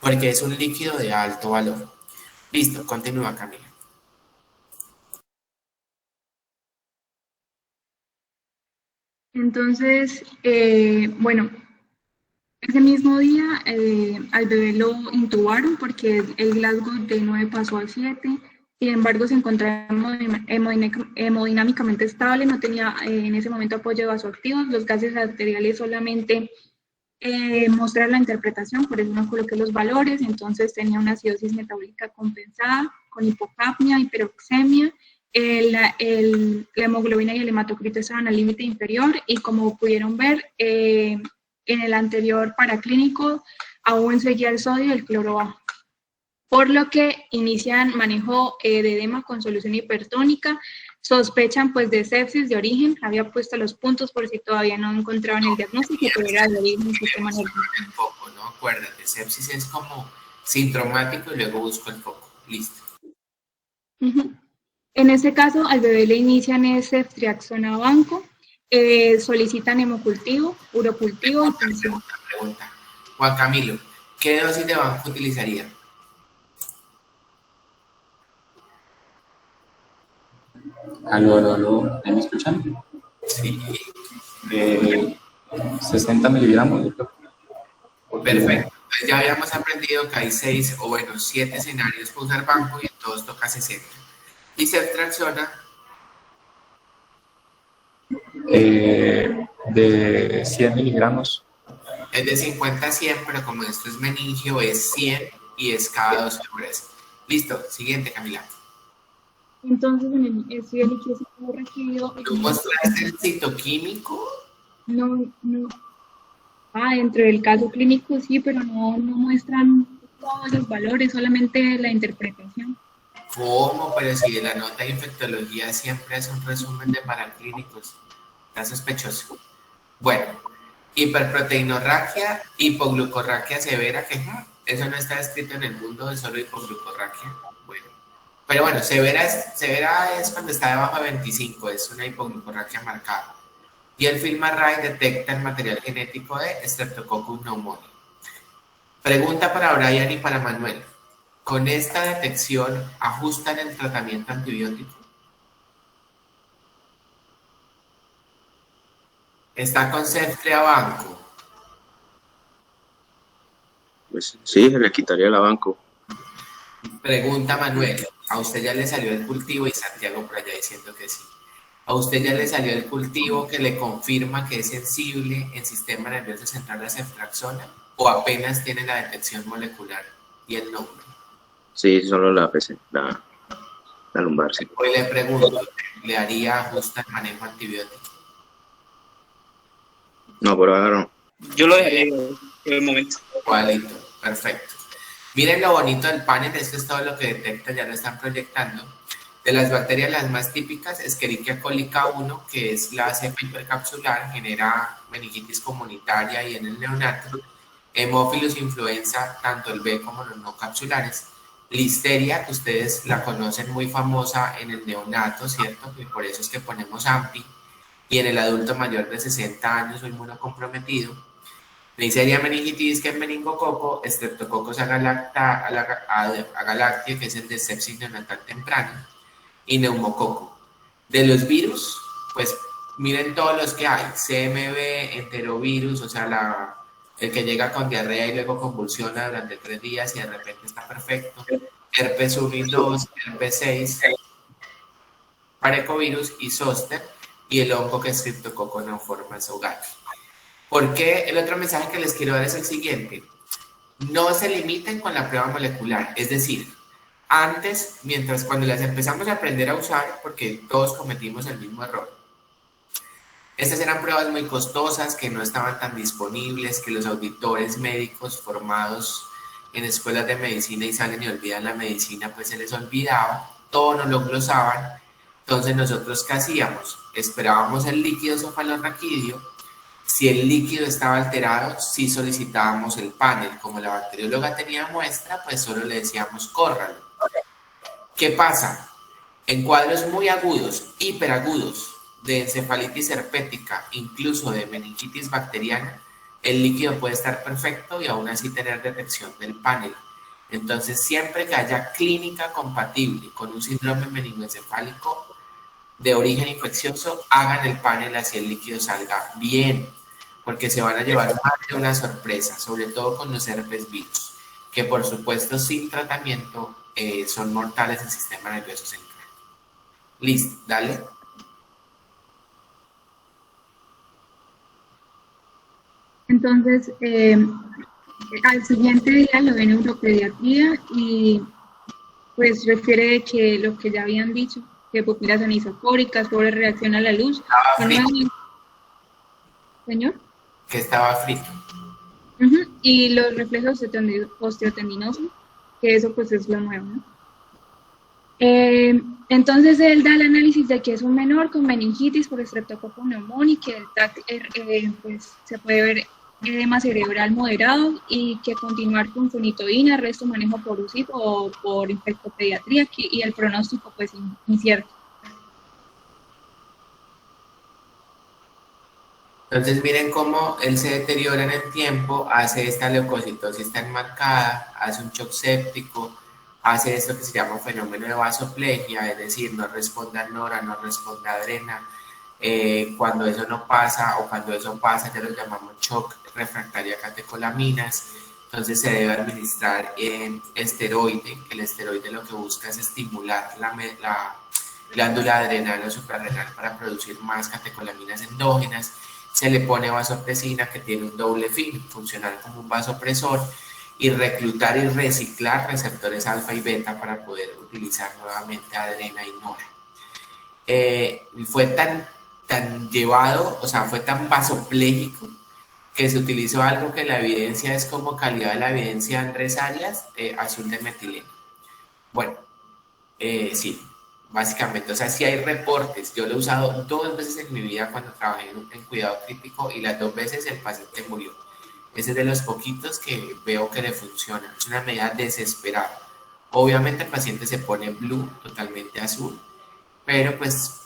porque es un líquido de alto valor. Listo, continúa Camila. Entonces, bueno, ese mismo día al bebé lo intubaron porque el Glasgow de 9 pasó a 7 Sin embargo, se encontraba hemodinámicamente estable, no tenía en ese momento apoyo vasoactivos, los gases arteriales solamente mostrar la interpretación, por eso no coloqué los valores. Entonces tenía una acidosis metabólica compensada con hipocapnia, hiperoxemia, la hemoglobina y el hematocrito estaban al límite inferior, y como pudieron ver, en el anterior paraclínico aún seguía el sodio y el cloro bajo, por lo que inician manejo de edema con solución hipertónica. Sospechan pues de sepsis de origen, había puesto los puntos por si todavía no encontraban el diagnóstico, pero era de origen del sistema nervioso. El foco, ¿no? Acuérdate, sepsis es como sintomático y luego busco el foco. Listo. En este caso, al bebé le inician ceftriaxona banco, solicitan hemocultivo, urocultivo. Pregunta. Juan Camilo, ¿qué dosis de banco utilizaría? Aló, ¿me escuchan? Sí. 60 miligramos, yo creo. Perfecto. Entonces ya habíamos aprendido que hay 6 o bueno, 7 escenarios para usar banco y en todos toca 60. Y ceftriaxona. De 100 miligramos. Es de 50 a 100, pero como esto es meningio, es 100 y es cada 12 horas. Listo, siguiente, Camila. Entonces, en el estudio líquido requerido... ¿Tú mostraste el citoquímico? No. Dentro del caso clínico sí, pero no muestran todos los valores, solamente la interpretación. ¿Cómo? Pero si de la nota de infectología siempre es un resumen de paraclínicos. Está sospechoso. Bueno, hiperproteinorraquia, hipoglucorraquia severa, que eso no está escrito en el mundo, es solo hipoglucorraquia. Bueno, pero bueno, severa es cuando está debajo de 25, es una hipoglucorraquia marcada. Y el FilmArray detecta el material genético de Streptococcus pneumoniae. Pregunta para Brian y para Manuel. ¿Con esta detección ajustan el tratamiento antibiótico? Está con Ceftre a banco. Pues sí, se le quitaría la banco. Pregunta Manuel. A usted ya le salió el cultivo y Santiago por allá diciendo que sí. ¿A usted ya le salió el cultivo que le confirma que es sensible en sistema nervioso central a ceftriaxona o apenas tiene la detección molecular y el nombre? Sí, solo la lumbar, sí. Hoy le pregunto, ¿le haría ajuste al manejo antibiótico? No, por ahora no. Yo lo dejaría por el momento. Igualito, perfecto. Miren lo bonito del panel, esto es todo lo que detecta, ya lo están proyectando. De las bacterias, las más típicas, Escherichia coli K1, que es la cepa hipercapsular, genera meningitis comunitaria y en el neonato. Hemófilos influenza, tanto el B como los no capsulares. Listeria, que ustedes la conocen, muy famosa en el neonato, ¿cierto? Y por eso es que ponemos AMPI. Y en el adulto mayor de 60 años o inmunocomprometido. Neisseria meningitis, que es meningococo. Streptococcus agalactiae, que es el de sepsis neonatal temprana. Y neumococo. De los virus, pues miren todos los que hay. CMV, enterovirus, o sea, el que llega con diarrea y luego convulsiona durante 3 días y de repente está perfecto. Herpes 1 y 2, herpes 6, parecovirus y zóster, y el hongo que es Cryptococcus neoformans augati. ¿Por qué? El otro mensaje que les quiero dar es el siguiente. No se limiten con la prueba molecular, es decir, antes, cuando las empezamos a aprender a usar, porque todos cometimos el mismo error, estas eran pruebas muy costosas, que no estaban tan disponibles, que los auditores médicos formados en escuelas de medicina y salen y olvidan la medicina, pues se les olvidaba, todo nos lo glosaban. Entonces nosotros, ¿qué hacíamos? Esperábamos el líquido cefalorraquídeo. Si el líquido estaba alterado, sí solicitábamos el panel. Como la bacterióloga tenía muestra, pues solo le decíamos córralo. ¿Qué pasa? En cuadros muy agudos, hiperagudos, de encefalitis herpética, incluso de meningitis bacteriana, el líquido puede estar perfecto y aún así tener detección del panel. Entonces, siempre que haya clínica compatible con un síndrome meningoencefálico de origen infeccioso, hagan el panel así el líquido salga bien, porque se van a llevar más de una sorpresa, sobre todo con los herpes virus. que por supuesto sin tratamiento son mortales en el sistema nervioso central. Listo, dale. Entonces, al siguiente día lo ven en neuropediatría y pues refiere que lo que ya habían dicho, que pupilas anisocóricas, pobre reacción a la luz. Señor. Que estaba frito. Y los reflejos osteotendinosos, que eso pues es lo nuevo, ¿no? Entonces él da el análisis de que es un menor con meningitis por estreptococo pneumoniae, que el TAC pues, se puede ver edema cerebral moderado y que continuar con fenitoína, resto manejo por UCI o por infectopediatría y el pronóstico pues incierto. Entonces miren cómo él se deteriora en el tiempo, hace esta leucocitosis tan marcada, hace un shock séptico, hace esto que se llama fenómeno de vasoplegia, es decir, no responde a nora, no responde a adrena. Cuando eso no pasa o cuando eso pasa ya lo llamamos shock refractario a catecolaminas. Entonces se debe administrar esteroide, que el esteroide lo que busca es estimular la glándula adrenal o suprarrenal para producir más catecolaminas endógenas. Se le pone vasopresina, que tiene un doble fin, funcionar como un vasopresor y reclutar y reciclar receptores alfa y beta para poder utilizar nuevamente adrena y nora. Fue tan llevado, o sea, fue tan vasoplégico que se utilizó algo que la evidencia es como calidad de la evidencia de Andrés Arias, azul de metileno. Bueno, sí, básicamente, o sea, sí hay reportes. Yo lo he usado 2 veces en mi vida cuando trabajé en cuidado crítico y las 2 veces el paciente murió. Ese es de los poquitos que veo que le funciona. Es una medida desesperada. Obviamente el paciente se pone blue, totalmente azul, pero pues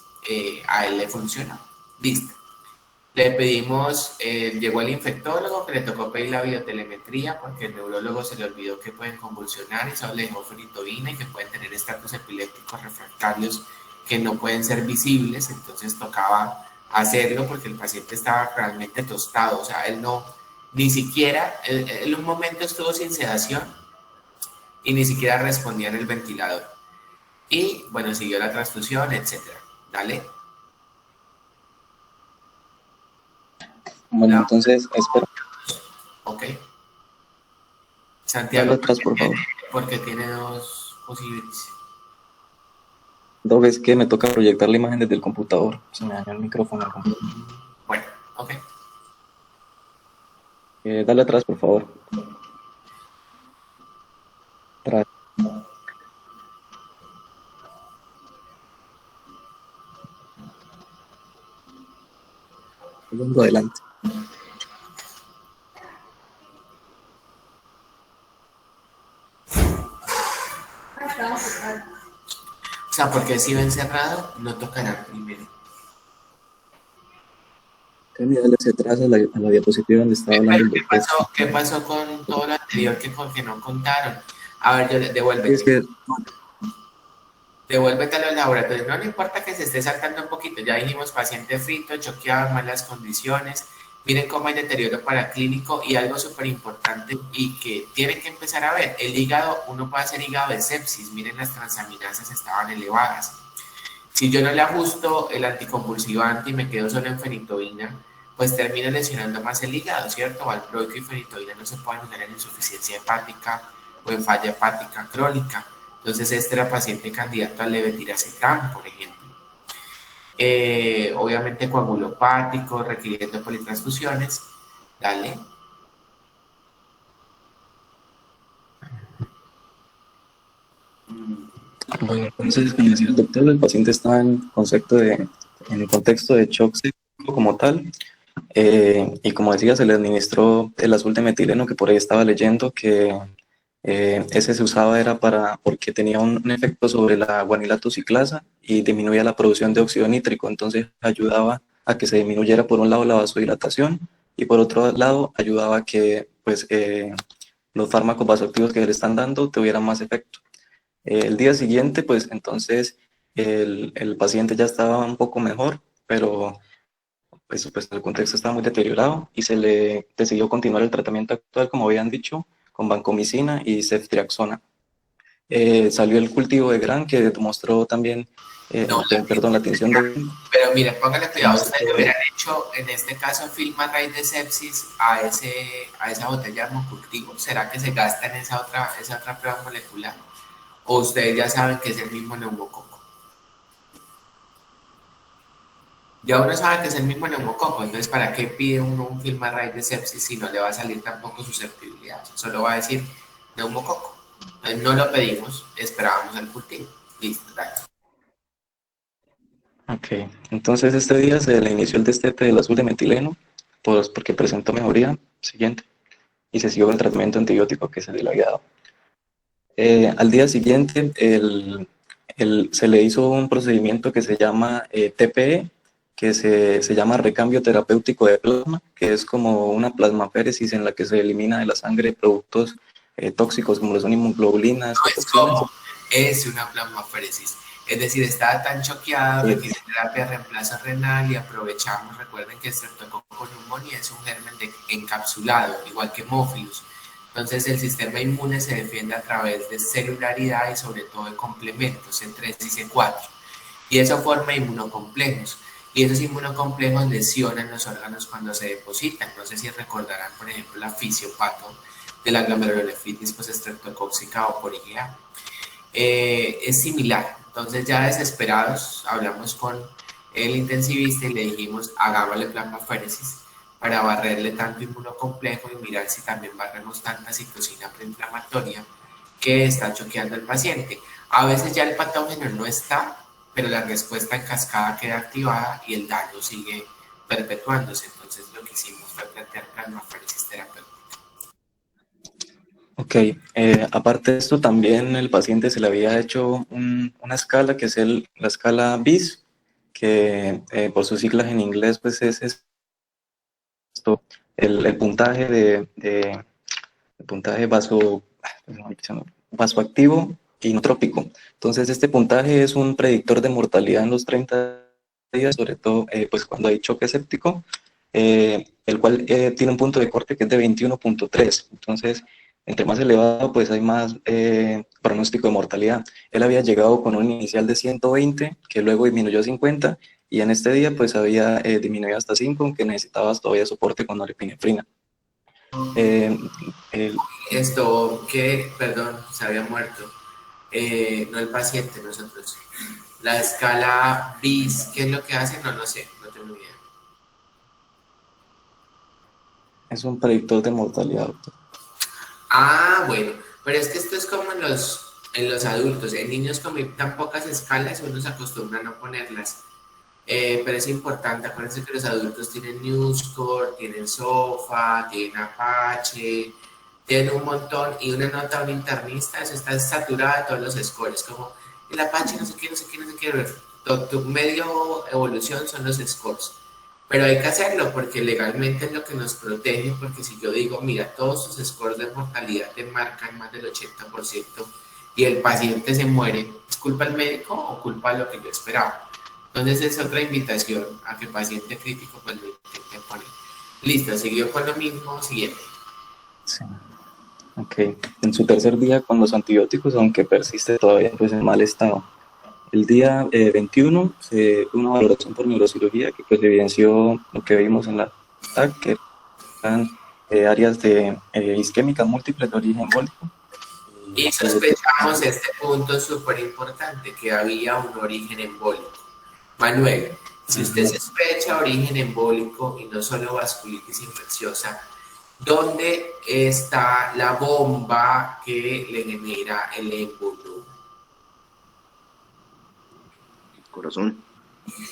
a él le funciona. Listo. Le pedimos, llegó el infectólogo que le tocó pedir la biotelemetría porque el neurólogo se le olvidó que pueden convulsionar y solo le dejó fenitoína y que pueden tener estatus epilépticos refractarios que no pueden ser visibles, entonces tocaba hacerlo porque el paciente estaba realmente tostado, o sea, él no, ni siquiera, en un momento estuvo sin sedación y ni siquiera respondía en el ventilador. Y bueno, siguió la transfusión, etcétera. Dale. Bueno, entonces, espera. Ok. Santiago, Dale atrás, por favor. Porque tiene 2 posibilidades. Dos veces que me toca proyectar la imagen desde el computador. Se me dañó el micrófono al computador. Bueno, ok. Dale atrás, por favor. Atrás. Segundo adelante. O sea, porque si ven cerrado, no tocará primero. Dale hacia atrás a la diapositiva donde estaba hablando el doctor. ¿Qué pasó con todo lo anterior que no contaron? A ver, yo devuélvete. Es que Devuélvete a los laboratorios. No importa que se esté saltando un poquito. Ya dijimos paciente frito, choqueado, malas condiciones. Miren cómo hay deterioro paraclínico y algo súper importante y que tienen que empezar a ver. El hígado, uno puede hacer hígado de sepsis. Miren, las transaminasas estaban elevadas. Si yo no le ajusto el anticonvulsivante y me quedo solo en fenitoína, pues termino lesionando más el hígado, ¿cierto? Valproico y fenitoína no se pueden usar en insuficiencia hepática o en falla hepática crónica. Entonces, este era paciente candidato al levetiracetam, por ejemplo. Obviamente coagulopático, requiriendo politransfusiones. Dale. bueno, entonces, como decía el doctor, el paciente está en el contexto de shock séptico como tal. Y como decía, se le administró el azul de metileno, que por ahí estaba leyendo que ese se usaba era porque tenía un efecto sobre la guanilato ciclasa y disminuía la producción de óxido nítrico, entonces ayudaba a que se disminuyera por un lado la vasodilatación y por otro lado ayudaba a que pues, los fármacos vasoactivos que le están dando tuvieran más efecto. El día siguiente, pues entonces el paciente ya estaba un poco mejor, pero pues el contexto estaba muy deteriorado y se le decidió continuar el tratamiento actual, como habían dicho, con vancomicina y ceftriaxona. Salió el cultivo de gran que demostró también, perdón, la tinción de... Pero mira, póngale cuidado, ustedes hubieran hecho en este caso film a raíz de sepsis a esa botella de monocultivo. ¿Será que se gasta en esa otra prueba molecular? ¿O ustedes ya saben que es el mismo neumococo? Ya uno sabe que es el mismo neumococo, entonces ¿para qué pide uno un film a raíz de sepsis si no le va a salir tampoco susceptibilidad? Solo va a decir neumococo. Entonces no lo pedimos, esperábamos el cultivo. Listo, dale. Ok, entonces este día se le inició el destete del azul de metileno, pues porque presentó mejoría, siguiente, y se siguió con el tratamiento antibiótico que se le había dado. Al día siguiente se le hizo un procedimiento que se llama TPE, que se llama recambio terapéutico de plasma, que es como una plasmaféresis en la que se elimina de la sangre productos tóxicos como lo son inmunoglobulinas. No es como, es una plasmaféresis. Es decir, estaba tan choqueada, requiere terapia de reemplazo renal y aprovechamos, recuerden que Streptococcus pneumoniae es un germen encapsulado, igual que Hemophilus. Entonces el sistema inmune se defiende a través de celularidad y sobre todo de complementos, C3 y C4. Y eso forma inmunocomplejos. Y esos inmunocomplejos lesionan los órganos cuando se depositan. No sé si recordarán, por ejemplo, la fisiopato de la glomerulonefritis post-streptocóxica o por IgA. Es similar. Entonces ya desesperados hablamos con el intensivista y le dijimos hagámosle plasmaféresis para barrerle tanto inmunocomplejo y mirar si también barremos tanta citocina preinflamatoria que está choqueando al paciente. A veces ya el patógeno no está, pero la respuesta en cascada queda activada y el daño sigue perpetuándose. Entonces lo que hicimos fue plantear plasmaféresis terapéutica. Ok, aparte de esto, también el paciente se le había hecho una escala que es la escala BIS, que por sus siglas en inglés pues es esto, el puntaje el puntaje vasoactivo y inotrópico. Entonces este puntaje es un predictor de mortalidad en los 30 días, sobre todo pues cuando hay choque séptico, el cual tiene un punto de corte que es de 21.3. Entonces, entre más elevado, pues hay más pronóstico de mortalidad. Él había llegado con un inicial de 120, que luego disminuyó a 50, y en este día pues había disminuido hasta 5, aunque necesitabas todavía soporte con norepinefrina. Esto que, perdón, se había muerto. No el paciente, nosotros. La escala BIS, ¿qué es lo que hace? No lo sé, no tengo idea. Es un predictor de mortalidad, doctor. Ah, bueno, pero es que esto es como en los adultos. En niños con tan pocas escalas uno se acostumbra a no ponerlas. Pero es importante, acuérdense que los adultos tienen Newscore, tienen SOFA, tienen Apache, tienen un montón, y una nota a un internista, eso está saturada de todos los scores, como el Apache no sé qué, no sé qué, no sé qué, tu medio evolución son los scores. Pero hay que hacerlo porque legalmente es lo que nos protege, porque si yo digo, mira, todos sus scores de mortalidad te marcan más del 80% y el paciente se muere, ¿es culpa del médico o culpa de lo que yo esperaba? Entonces es otra invitación a que el paciente crítico pues lo intente poner. Listo, siguió con lo mismo, siguiente. Sí. Ok, en su tercer día con los antibióticos, aunque persiste todavía pues en mal estado. El día 21 se una valoración por neurocirugía que pues evidenció lo que vimos en la TAC, que eran áreas de isquémica múltiple de origen embólico. Y sospechamos este punto súper importante, que había un origen embólico. Manuel, si usted sospecha origen embólico y no solo vasculitis infecciosa, ¿dónde está la bomba que le genera el émbolo? Corazón.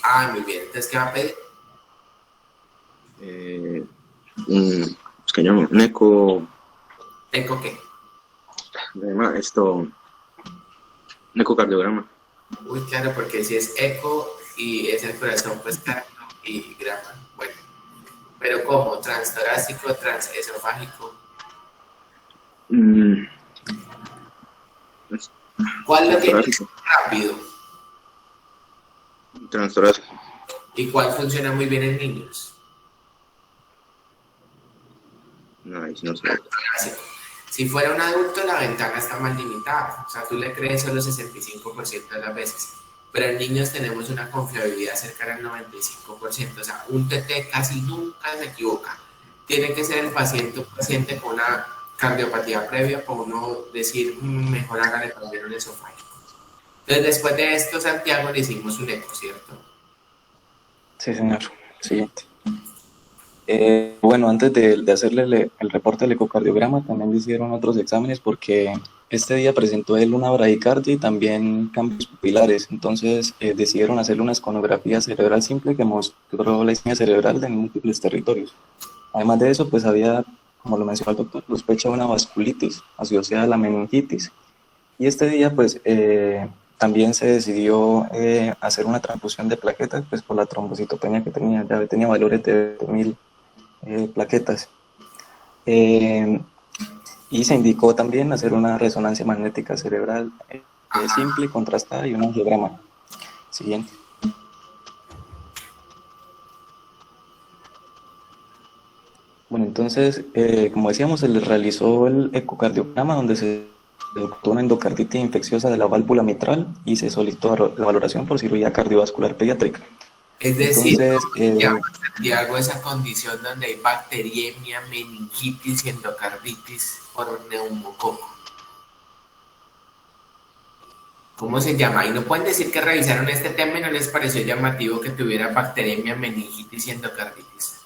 Ah, muy bien. Entonces, ¿qué va a pedir? Es que llamo un eco. ¿Eco qué? Un ecocardiograma. Uy, claro, porque si es eco y es el corazón, pues cardio y grama. Bueno, pero ¿cómo? ¿Transtorácico, transesofágico? ¿Cuál lo tiene rápido? Transtorácico. ¿Y cuál funciona muy bien en niños? No sé. Transtorácico. Si fuera un adulto, la ventana está más limitada, o sea, tú le crees solo 65% de las veces, pero en niños tenemos una confiabilidad cercana al 95%, o sea, un TT casi nunca se equivoca. Tiene que ser el paciente, un paciente con una cardiopatía previa para uno decir, mejor hágale también un esofágico. Entonces, después de esto, Santiago, le hicimos un eco, ¿cierto? Sí, señor. Siguiente. Bueno, antes de hacerle el reporte del ecocardiograma, también le hicieron otros exámenes porque este día presentó él una bradicardia y también cambios pupilares. Entonces decidieron hacerle una esconografía cerebral simple que mostró la isquemia cerebral en múltiples territorios. Además de eso, pues había, como lo mencionó el doctor, sospecha de una vasculitis asociada a la meningitis. Y este día, pues, también se decidió hacer una transfusión de plaquetas, pues, por la trombocitopenia que tenía, ya tenía valores de 1000 plaquetas. Y se indicó también hacer una resonancia magnética cerebral simple, contrastada y un angiograma. Siguiente. Bueno, entonces, como decíamos, se le realizó el ecocardiograma donde se detectó una endocarditis infecciosa de la válvula mitral y se solicitó la valoración por cirugía cardiovascular pediátrica. Es decir, Entonces, llama Santiago esa condición donde hay bacteriemia, meningitis y endocarditis por neumococo. ¿Cómo se llama? Y no pueden decir que revisaron este tema y no les pareció llamativo que tuviera bacteriemia, meningitis y endocarditis.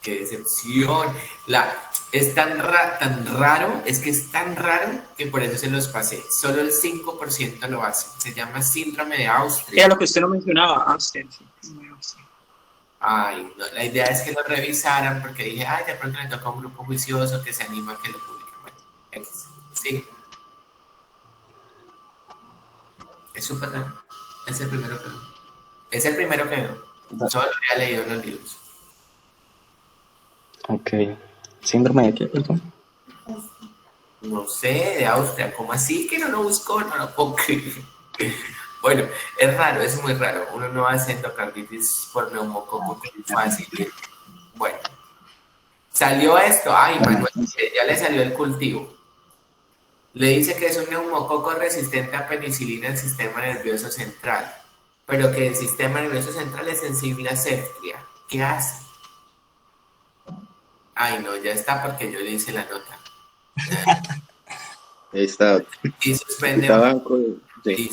¡Qué decepción! Es tan raro, es que es tan raro que por eso se los pasé. Solo el 5% lo hace. Se llama síndrome de Austria. Era lo que usted no mencionaba, Austria. Ay, no, la idea es que lo revisaran porque dije, ay, de pronto le toca a un grupo juicioso que se anima a que lo publique. Bueno, sí. Es súper raro. Es el primero que veo. Es el primero que veo. Solo lo había leído en los libros. ok. ¿Síndrome de qué, perdón? No sé, de Austria. ¿Cómo así que no lo buscó? No lo puedo creer. Bueno, es raro, es muy raro. Uno no hace endocarditis por neumococo, que es fácil. Bueno, salió esto. Ay, Manuel, ya le salió el cultivo. Le dice que es un neumococo resistente a penicilina en el sistema nervioso central, pero que el sistema nervioso central es sensible a ceftia. ¿Qué hace? Ay, no, ya está porque yo le hice la nota. Ahí está. Y suspende. Sí.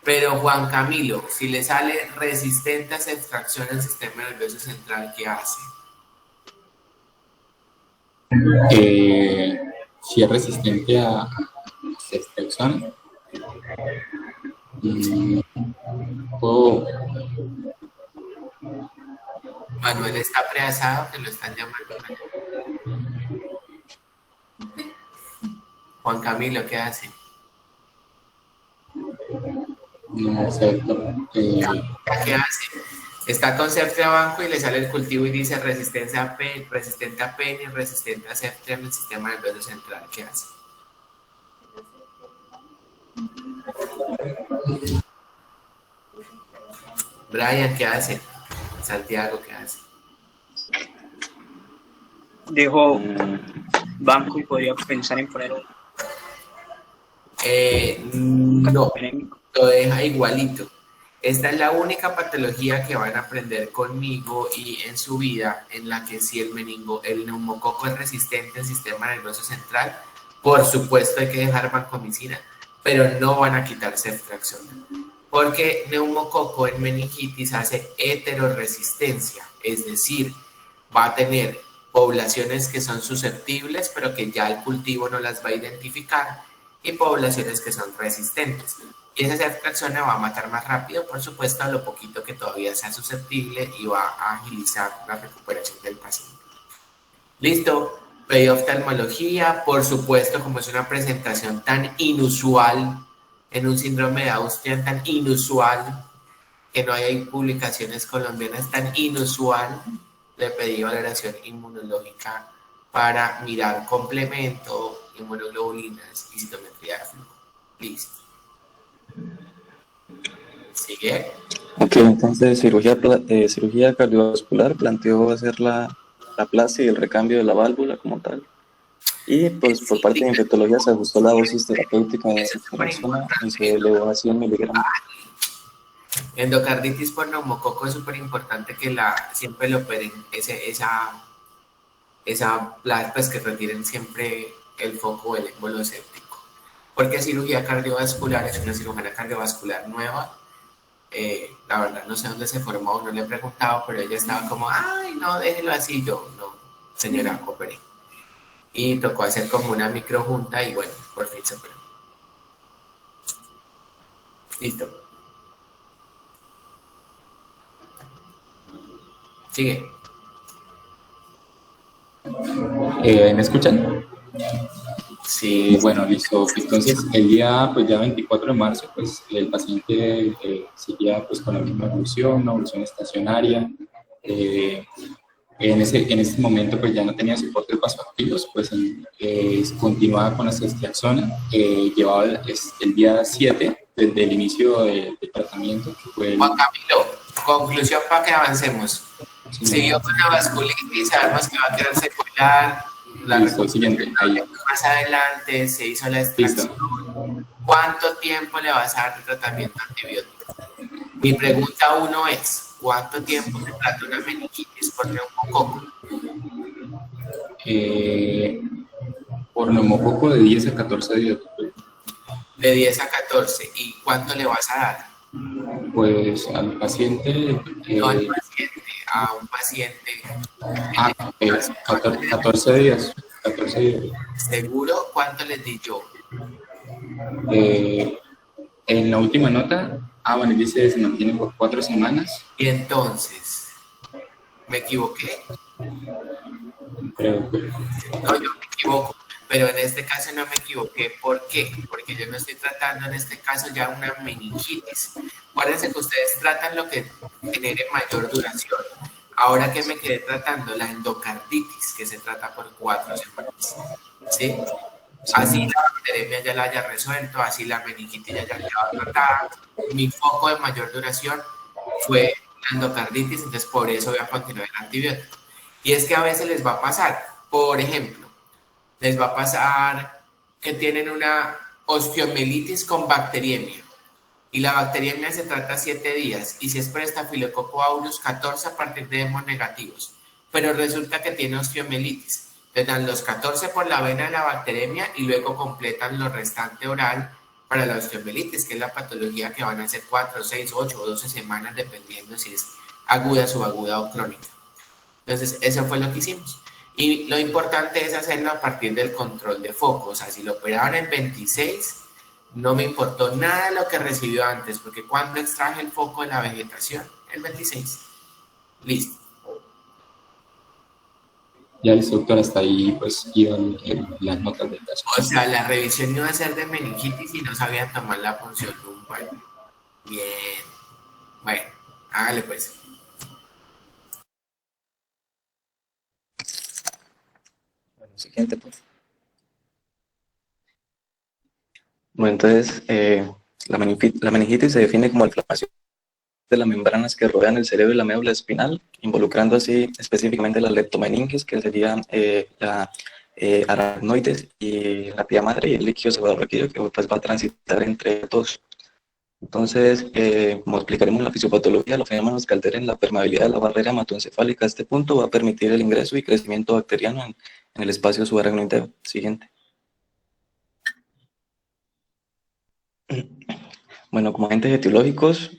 Pero Juan Camilo, si le sale resistente a esa extracción del sistema nervioso central, ¿qué hace? Si es resistente a extracción, puedo. Manuel está preasado, que lo están llamando. Juan Camilo, ¿qué hace? No sé, ¿Qué hace? Está con ceftia banco y le sale el cultivo y dice resistente a PEN y resistente a ceftia en el sistema nervioso central. ¿Qué hace? Brian, ¿qué hace? Santiago, ¿qué hace? Dejo banco y podría pensar en poner un No, anémico. lo deja igualito. Esta es la única patología que van a aprender conmigo y en su vida en la que si el neumococo es resistente al sistema nervioso central, por supuesto hay que dejar vancomicina, pero no van a quitarse extracción. Porque neumococo en meningitis hace heteroresistencia, es decir, va a tener poblaciones que son susceptibles, pero que ya el cultivo no las va a identificar, y poblaciones que son resistentes. Y esa extracción la va a matar más rápido, por supuesto, a lo poquito que todavía sea susceptible y va a agilizar la recuperación del paciente. Listo, pedí oftalmología, por supuesto, como es una presentación tan inusual, en un síndrome de Austria tan inusual, que no hay publicaciones colombianas tan inusual, le pedí valoración inmunológica para mirar complemento, inmunoglobulinas y citometría de flujo. Listo. ¿Sigue? Ok, entonces cirugía cardiovascular planteó hacer la aplasia y el recambio de la válvula como tal. Y pues por Sí, parte de infectología se ajustó la dosis terapéutica de eso es súper dexametasona y se importante. elevó a 100 miligramos. Endocarditis por neumococo es súper importante que siempre lo operen, pues que retiren siempre el foco o el émbolo séptico. Porque cirugía cardiovascular es una cirugía cardiovascular nueva. La verdad no sé dónde se formó, no le he preguntado, pero ella estaba como, ay, no, déjelo así. Yo, no, señora, opere. Y tocó hacer como una microjunta y bueno, por fin se operó. Listo. Sigue. ¿Me escuchan? Sí. Bueno, listo. Entonces, el día, pues ya 24 de marzo, pues el paciente seguía pues con la misma evolución, una evolución estacionaria. En este momento, pues ya no tenía soportes vasoactivos, pues continuaba con la ceftriaxona. Llevaba el día 7 desde el inicio del tratamiento, que fue Juan Camilo, conclusión para que avancemos. Siguió con la vasculitis, sabemos que va a quedar secular. Listo, siguiente, ahí. Más adelante se hizo la extracción. ¿Cuánto tiempo le vas a dar de tratamiento antibiótico? Mi pregunta uno es, ¿cuánto tiempo se trata una meningitis por neumococo? Por neumococo de 10 a 14 días. De 10 a 14. ¿Y cuánto le vas a dar? Pues al paciente... No al paciente, a un paciente. 14 días. 14 días. ¿Seguro? ¿Cuánto les di yo? En la última nota, bueno, dice se mantiene por 4 semanas. Y entonces, ¿me equivoqué? Creo que... No, yo me equivoco, pero en este caso no me equivoqué. ¿Por qué? Porque yo no estoy tratando en este caso ya una meningitis. Acuérdense que ustedes tratan lo que genere mayor duración. Ahora que me quedé tratando la endocarditis, que se trata por 4 semanas. ¿Sí? Así la bacteremia ya la haya resuelto, así la meningitis ya haya quedado tratada. Mi foco de mayor duración fue la endocarditis, entonces por eso voy a continuar el antibiótico. Y es que a veces les va a pasar, por ejemplo, les va a pasar que tienen una osteomielitis con bacteriemia. Y la bacteriemia se trata 7 días, y si es por Staphylococcus aureus, 14 a partir de hemos negativos. Pero resulta que tiene osteomielitis. Entonces dan los 14 por la vena de la bacteriemia y luego completan lo restante oral para la osteomielitis, que es la patología que van a ser 4, 6, 8 o 12 semanas, dependiendo si es aguda, subaguda o crónica. Entonces, eso fue lo que hicimos. Y lo importante es hacerlo a partir del control de foco. O sea, si lo operaban el 26, no me importó nada lo que recibió antes, porque cuando extraje el foco de la vegetación, el 26. Listo. Ya listo, doctor, hasta ahí pues iban las notas del caso. O sea, la revisión iba a ser de meningitis y no sabían tomar la punción lumbar. Bien. Bueno, hágale pues. Siguiente, pues. Bueno, entonces, la meningitis se define como inflamación de las membranas que rodean el cerebro y la médula espinal, involucrando así específicamente las leptomeninges, que serían la aracnoides y la tía madre y el líquido cefalorraquídeo, que pues va a transitar entre todos. Entonces, como explicaremos en la fisiopatología, los fenómenos que alteren la permeabilidad de la barrera hematoencefálica a este punto va a permitir el ingreso y crecimiento bacteriano en el espacio subaracnoideo. Siguiente. Bueno, como agentes etiológicos,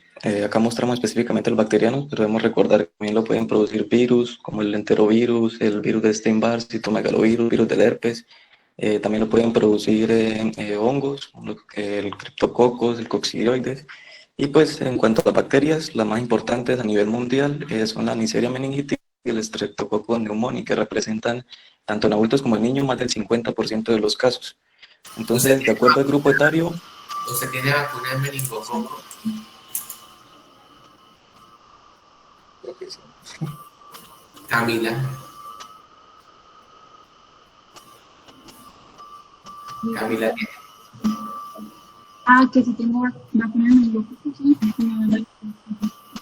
acá mostramos específicamente los bacterianos, pero debemos recordar que también lo pueden producir virus, como el enterovirus, el virus de Epstein-Barr, citomegalovirus, virus del herpes. También lo pueden producir hongos, como el criptococos, el coccidioides. Y pues en cuanto a las bacterias, las más importantes a nivel mundial son la Neisseria meningitis y el Streptococcus pneumoniae, que representan tanto en adultos como en niños más del 50% de los casos. Entonces, de acuerdo al grupo etario... ¿Usted tiene vacuna de meningococo? Creo que sí. Camila. Camila tiene. Que si tengo vacuna de meningococo, sí.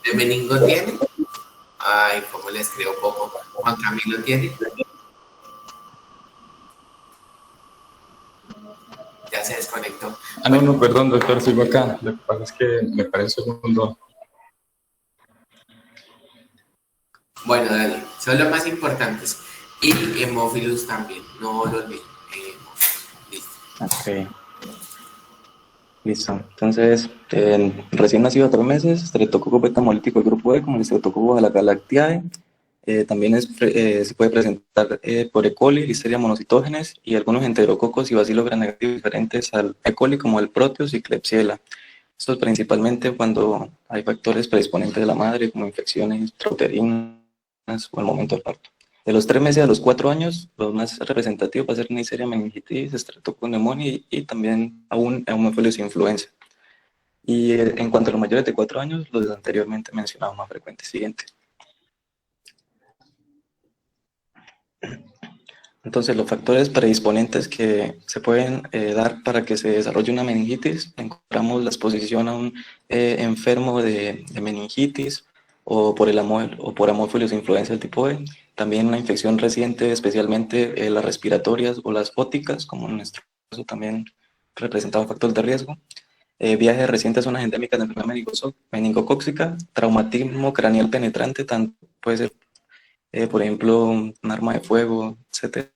¿De meningo tiene? Ay, cómo le escribo poco. Juan Camilo tiene. Ya se desconectó. Ah, no, no, perdón, doctor, sigo acá. Lo que pasa es que me parece un segundo. Bueno, dale. Son los más importantes. Y hemófilos también. No lo olviden. Listo. Ok, listo. Entonces, recién nacido a 3 meses, estreptococo betamolítico del grupo E, como el estreptococo galactiae. También se puede presentar por E. coli, Listeria monocitógenes y algunos enterococos y bacilos gram-negativos diferentes al E. coli, como el Proteus y Klebsiella. Esto es principalmente cuando hay factores predisponentes de la madre, como infecciones intrauterinas o al momento del parto. De los 3 meses a los 4 años, los más representativos va a ser Neisseria meningitis, Streptococcus pneumoniae y también aún Haemophilus influenza. Y en cuanto a los mayores de 4 años, los anteriormente mencionados más frecuentes. Siguiente. Entonces, los factores predisponentes que se pueden dar para que se desarrolle una meningitis, encontramos la exposición a un enfermo de meningitis o por Haemophilus influenza del tipo E, también una infección reciente, especialmente las respiratorias o las óticas, como en nuestro caso también representaba un factor de riesgo. Viajes recientes a zonas endémicas de enfermedad meningocócica, traumatismo craneal penetrante, puede ser por ejemplo, un arma de fuego, etc.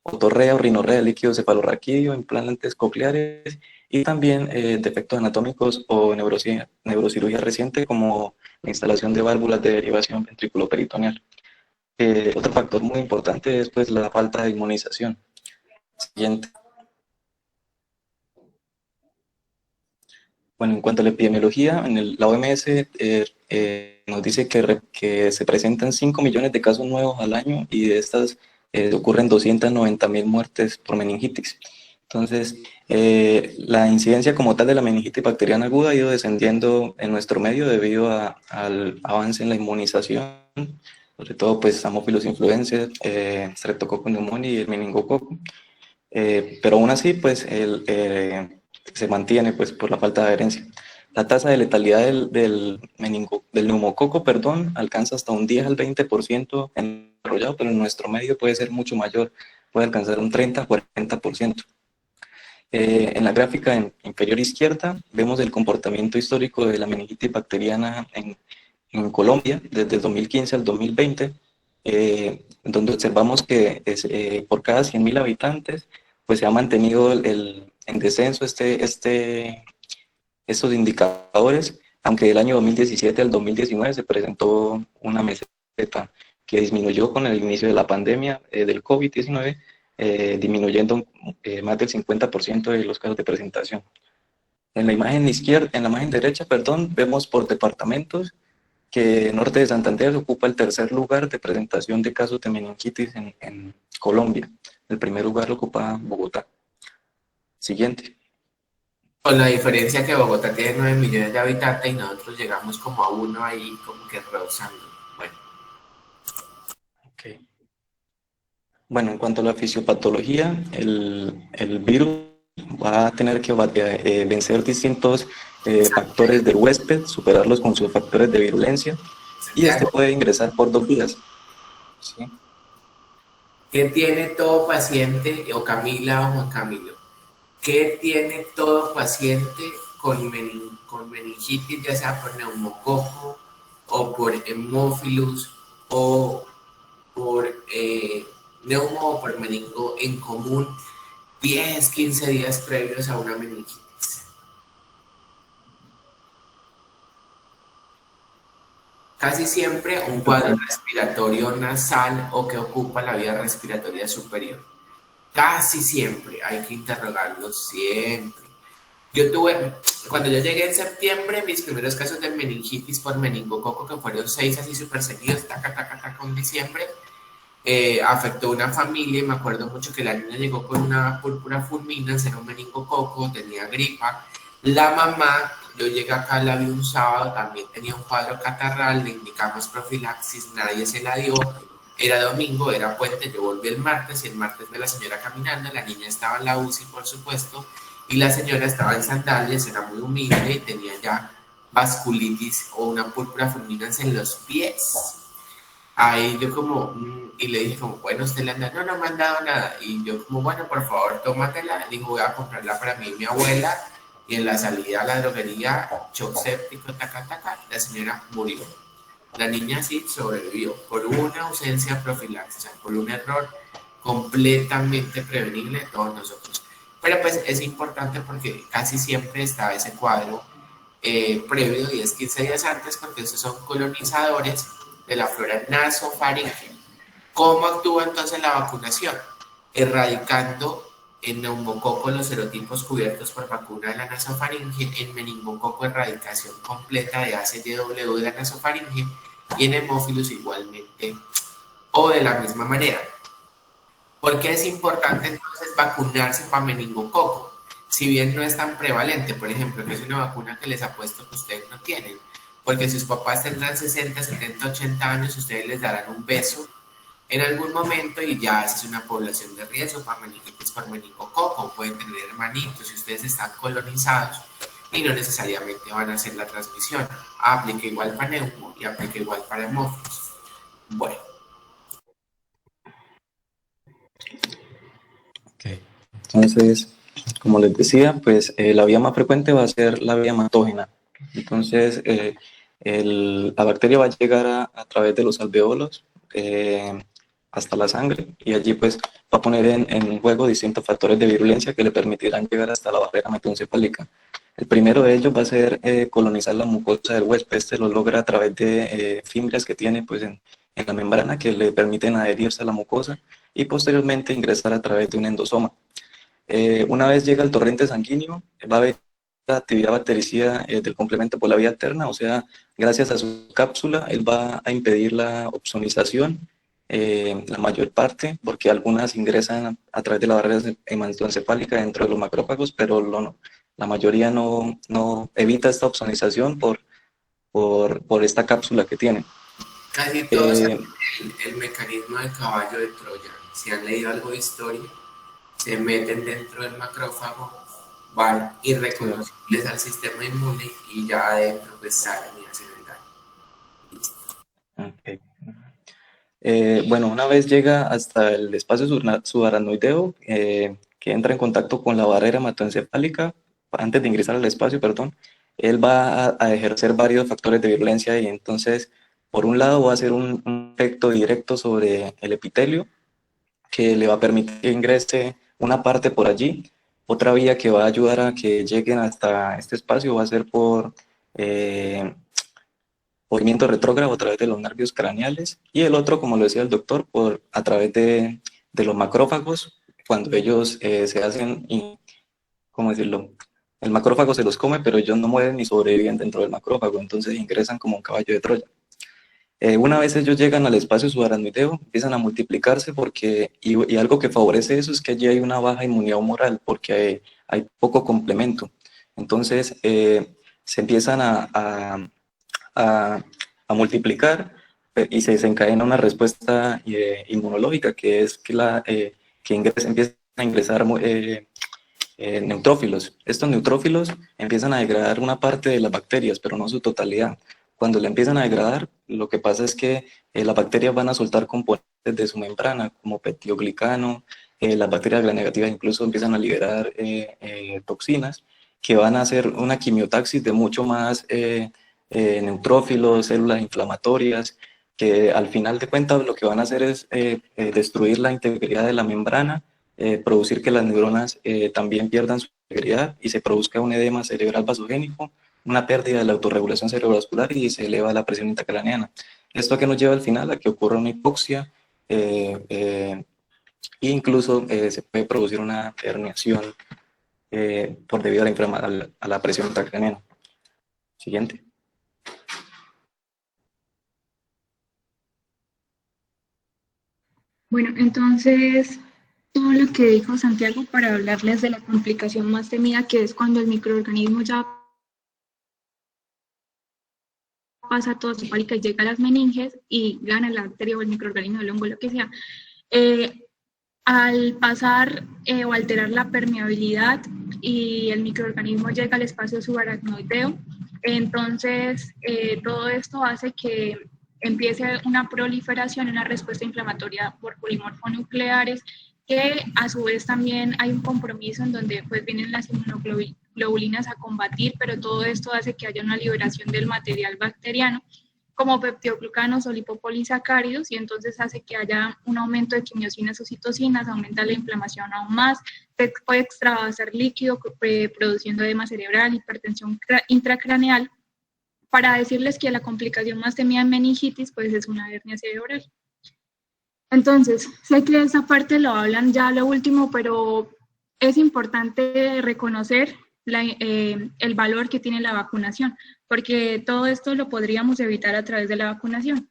Otorrea o rinorrea, líquido cefalorraquídeo, implantes cocleares y también defectos anatómicos o neurocirugía reciente, como la instalación de válvulas de derivación ventriculoperitoneal. Otro factor muy importante es pues, la falta de inmunización. Siguiente. Bueno, en cuanto a la epidemiología, la OMS nos dice que se presentan 5 millones de casos nuevos al año y de estas ocurren 290.000 muertes por meningitis. Entonces, la incidencia como tal de la meningitis bacteriana aguda ha ido descendiendo en nuestro medio debido al avance en la inmunización, sobre todo pues Haemophilus influenzae, Streptococcus pneumoniae y el meningococo. Pero aún así, pues se mantiene pues, por la falta de adherencia. La tasa de letalidad del neumococo, alcanza hasta un 10 al 20% en desarrollado, pero en nuestro medio puede ser mucho mayor, puede alcanzar un 30-40%. En la gráfica inferior izquierda vemos el comportamiento histórico de la meningitis bacteriana en Colombia desde el 2015 al 2020, donde observamos que por cada 100.000 habitantes pues se ha mantenido en descenso estos indicadores, aunque del año 2017 al 2019 se presentó una meseta que disminuyó con el inicio de la pandemia del COVID-19, disminuyendo más del 50% de los casos de presentación. En la imagen derecha, vemos por departamentos que Norte de Santander ocupa el tercer lugar de presentación de casos de meningitis en Colombia. El primer lugar lo ocupa Bogotá. Siguiente. Con la diferencia que Bogotá tiene 9 millones de habitantes y nosotros llegamos como a 1 ahí, como que rehusando. Bueno. Okay. Bueno, en cuanto a la fisiopatología, el virus va a tener que vencer distintos factores del huésped, superarlos con sus factores de virulencia, y este puede ingresar por 2 vías. ¿Sí? ¿Qué tiene todo paciente, o Camila o Juan Camilo? ¿Qué tiene todo paciente con meningitis, ya sea por neumococo o por hemófilus o por neumo o por meningo en común 10, 15 días previos a una meningitis? Casi siempre un cuadro respiratorio nasal o que ocupa la vía respiratoria superior. Casi siempre, hay que interrogarlo siempre. Cuando yo llegué en septiembre, mis primeros casos de meningitis por meningococo, que fueron 6 así súper seguidos, taca, en diciembre, afectó una familia y me acuerdo mucho que la niña llegó con una púrpura fulminans, era un meningococo, tenía gripa. La mamá, yo llegué acá, la vi un sábado, también tenía un cuadro catarral, le indicamos profilaxis, nadie se la dio. Era domingo, era puente, yo volví el martes y el martes ve la señora caminando, la niña estaba en la UCI, por supuesto, y la señora estaba en sandalias, era muy humilde y tenía ya vasculitis o una púrpura fulminans en los pies. Ahí yo como, y le dije como, bueno, ¿usted le anda? No, no me han dado nada. Y yo como, bueno, por favor, tómatela. Digo, voy a comprarla para mí y mi abuela. Y en la salida a la droguería, shock séptico, taca, taca, la señora murió. La niña sí sobrevivió por una ausencia profiláctica, o sea, por un error completamente prevenible de todos nosotros. Pero pues es importante porque casi siempre está ese cuadro previo, 10-15 días antes, porque esos son colonizadores de la flora nasofaríngea. ¿Cómo actúa entonces la vacunación? Erradicando en neumococo los serotipos cubiertos por vacuna de la nasofaringe, en meningococo erradicación completa de ACWY de la nasofaringe y en hemófilos igualmente o de la misma manera. ¿Por qué es importante entonces vacunarse para meningococo? Si bien no es tan prevalente, por ejemplo, que es una vacuna que les apuesto que ustedes no tienen, porque sus papás tendrán 60, 70, 80 años, ustedes les darán un beso en algún momento y ya esa es una población de riesgo para meningitis por meningococo. Pueden tener hermanitos si ustedes están colonizados y no necesariamente van a hacer la transmisión. Aplica igual para neumo y aplica igual para hemófilos. Bueno. Okay. Entonces, como les decía, pues la vía más frecuente va a ser la vía hematógena. Entonces, la bacteria va a llegar a través de los alveolos hasta la sangre y allí pues va a poner en juego distintos factores de virulencia que le permitirán llegar hasta la barrera hematoencefálica. El primero de ellos va a ser colonizar la mucosa del huésped. Este lo logra a través de fibras que tiene pues, en la membrana que le permiten adherirse a la mucosa y posteriormente ingresar a través de un endosoma. Una vez llega al torrente sanguíneo, va a haber la actividad bactericida del complemento por la vía alterna, o sea, gracias a su cápsula, él va a impedir la opsonización, la mayor parte, porque algunas ingresan a través de la barrera hematoencefálica dentro de los macrófagos, pero la mayoría no evita esta opsonización por esta cápsula que tiene. Casi todos saben el mecanismo del caballo de Troya. Si han leído algo de historia, se meten dentro del macrófago, van irreconocibles al sistema inmune y ya adentro pues salen y hacen el daño. Okay. Bueno, una vez llega hasta el espacio subaracnoideo, que entra en contacto con la barrera hematoencefálica, antes de ingresar al espacio, perdón, él va a ejercer varios factores de virulencia y entonces, por un lado, va a hacer un efecto directo sobre el epitelio, que le va a permitir que ingrese una parte por allí. Otra vía que va a ayudar a que lleguen hasta este espacio va a ser por movimiento retrógrado a través de los nervios craneales y el otro, como lo decía el doctor, a través de los macrófagos, cuando ellos se hacen, ¿cómo decirlo? El macrófago se los come, pero ellos no mueren ni sobreviven dentro del macrófago, entonces ingresan como un caballo de Troya. Una vez ellos llegan al espacio subaracnoideo, empiezan a multiplicarse y algo que favorece eso es que allí hay una baja inmunidad humoral porque hay poco complemento. Entonces se empiezan a multiplicar y se desencadena una respuesta inmunológica que es que empiezan a ingresar neutrófilos. Estos neutrófilos empiezan a degradar una parte de las bacterias, pero no su totalidad. Cuando la empiezan a degradar, lo que pasa es que las bacterias van a soltar componentes de su membrana, como peptidoglicano, las bacterias gram-negativas incluso empiezan a liberar toxinas que van a hacer una quimiotaxis de mucho más neutrófilos, células inflamatorias, que al final de cuentas lo que van a hacer es destruir la integridad de la membrana, producir que las neuronas también pierdan su integridad y se produzca un edema cerebral vasogénico, una pérdida de la autorregulación cerebrovascular y se eleva la presión intracraneana. Esto a que nos lleva al final a que ocurra una hipoxia e incluso se puede producir una herniación por debido a la presión intracraneana. Siguiente. Bueno, entonces, todo lo que dijo Santiago para hablarles de la complicación más temida, que es cuando el microorganismo ya pasa toda su pálica y llega a las meninges y gana la bacteria o el microorganismo, el hongo, lo que sea. Al pasar o alterar la permeabilidad y el microorganismo llega al espacio subaracnoideo, Entonces, todo esto hace que empiece una proliferación, una respuesta inflamatoria por polimorfonucleares, que a su vez también hay un compromiso en donde pues vienen las inmunoglobulinas a combatir, pero todo esto hace que haya una liberación del material bacteriano, como peptidoglucanos o lipopolisacáridos, y entonces hace que haya un aumento de quimiosinas o citocinas, aumenta la inflamación aún más, puede extravasar líquido, produciendo edema cerebral, hipertensión intracraneal, para decirles que la complicación más temida en meningitis pues es una hernia cerebral. Entonces, sé que esa parte lo hablan ya lo último, pero es importante reconocer el valor que tiene la vacunación, porque todo esto lo podríamos evitar a través de la vacunación.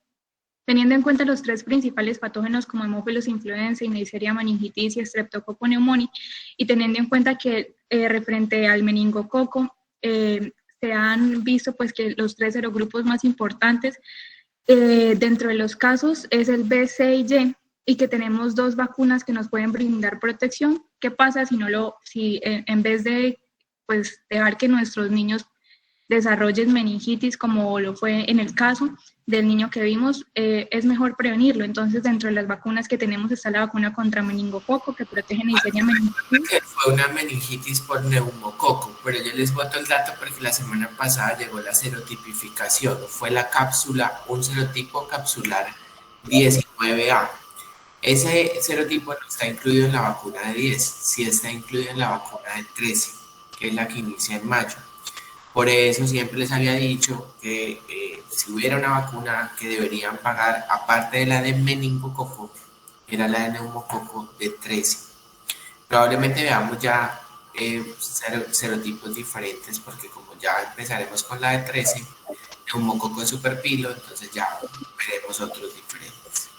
Teniendo en cuenta los 3 principales patógenos como Haemophilus influenzae, Neisseria meningitis y Streptococcus pneumoniae, y teniendo en cuenta que referente al meningococo, se han visto pues que los 3 serogrupos más importantes dentro de los casos es el B, C y Y, y que tenemos 2 vacunas que nos pueden brindar protección. ¿Qué pasa si en vez de pues dejar que nuestros niños desarrollen meningitis, como lo fue en el caso del niño que vimos, es mejor prevenirlo? Entonces, dentro de las vacunas que tenemos está la vacuna contra meningococo, que protege Neisseria meningitis. Fue una meningitis por neumococo, pero yo les boto el dato porque la semana pasada llegó la serotipificación, fue la cápsula, un serotipo capsular 19A. Ese serotipo no está incluido en la vacuna de 10, sí está incluido en la vacuna de 13, que es la que inicia en mayo. Por eso siempre les había dicho que si hubiera una vacuna que deberían pagar, aparte de la de meningococo, era la de neumococo de 13. Probablemente veamos ya serotipos diferentes, porque como ya empezaremos con la de 13, neumococo en superpilo, entonces ya veremos otros diferentes.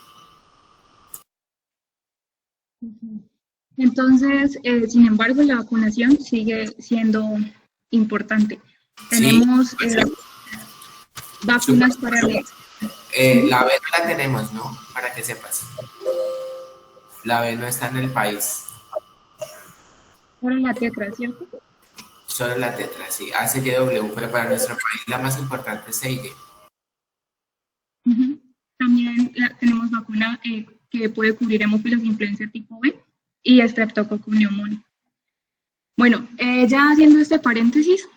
Entonces, sin embargo, la vacunación sigue siendo importante. Tenemos vacunas para la B no la tenemos, ¿no? Para que sepas. La B no está en el país. Solo la tetra, ¿cierto? Solo la tetra, sí. ACW, pero para nuestro país la más importante es CIG. También tenemos vacuna que puede cubrir Haemophilus influenzae tipo B y Streptococcus pneumoniae. Bueno, ya haciendo este paréntesis,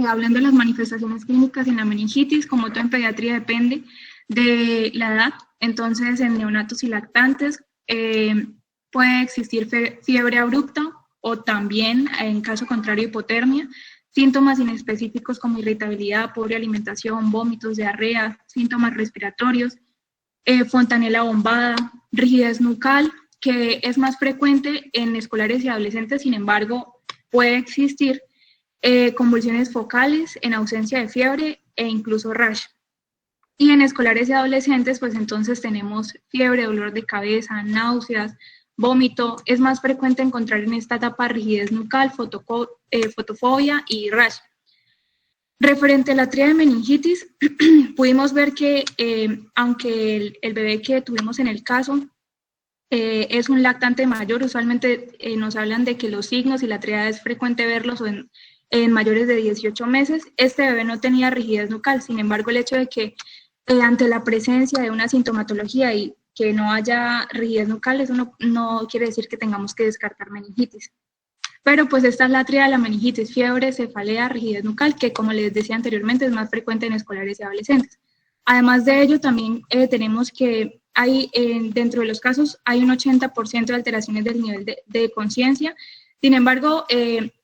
hablando de las manifestaciones clínicas en la meningitis, como todo en pediatría depende de la edad. Entonces, en neonatos y lactantes puede existir fiebre abrupta o también, en caso contrario, hipotermia, síntomas inespecíficos como irritabilidad, pobre alimentación, vómitos, diarrea, síntomas respiratorios, fontanela bombada, rigidez nucal, que es más frecuente en escolares y adolescentes, sin embargo, puede existir convulsiones focales en ausencia de fiebre e incluso rash. Y en escolares y adolescentes, pues entonces tenemos fiebre, dolor de cabeza, náuseas, vómito. Es más frecuente encontrar en esta etapa rigidez nucal, fotofobia y rash. Referente a la tríada de meningitis, pudimos ver que aunque el bebé que tuvimos en el caso es un lactante mayor, usualmente nos hablan de que los signos y la tríada es frecuente verlos en mayores de 18 meses, este bebé no tenía rigidez nucal. Sin embargo, el hecho de que ante la presencia de una sintomatología y que no haya rigidez nucal, eso no quiere decir que tengamos que descartar meningitis. Pero pues esta es la tríada de la meningitis: fiebre, cefalea, rigidez nucal, que como les decía anteriormente es más frecuente en escolares y adolescentes. Además de ello, también tenemos que dentro de los casos hay un 80% de alteraciones del nivel de conciencia. Sin embargo,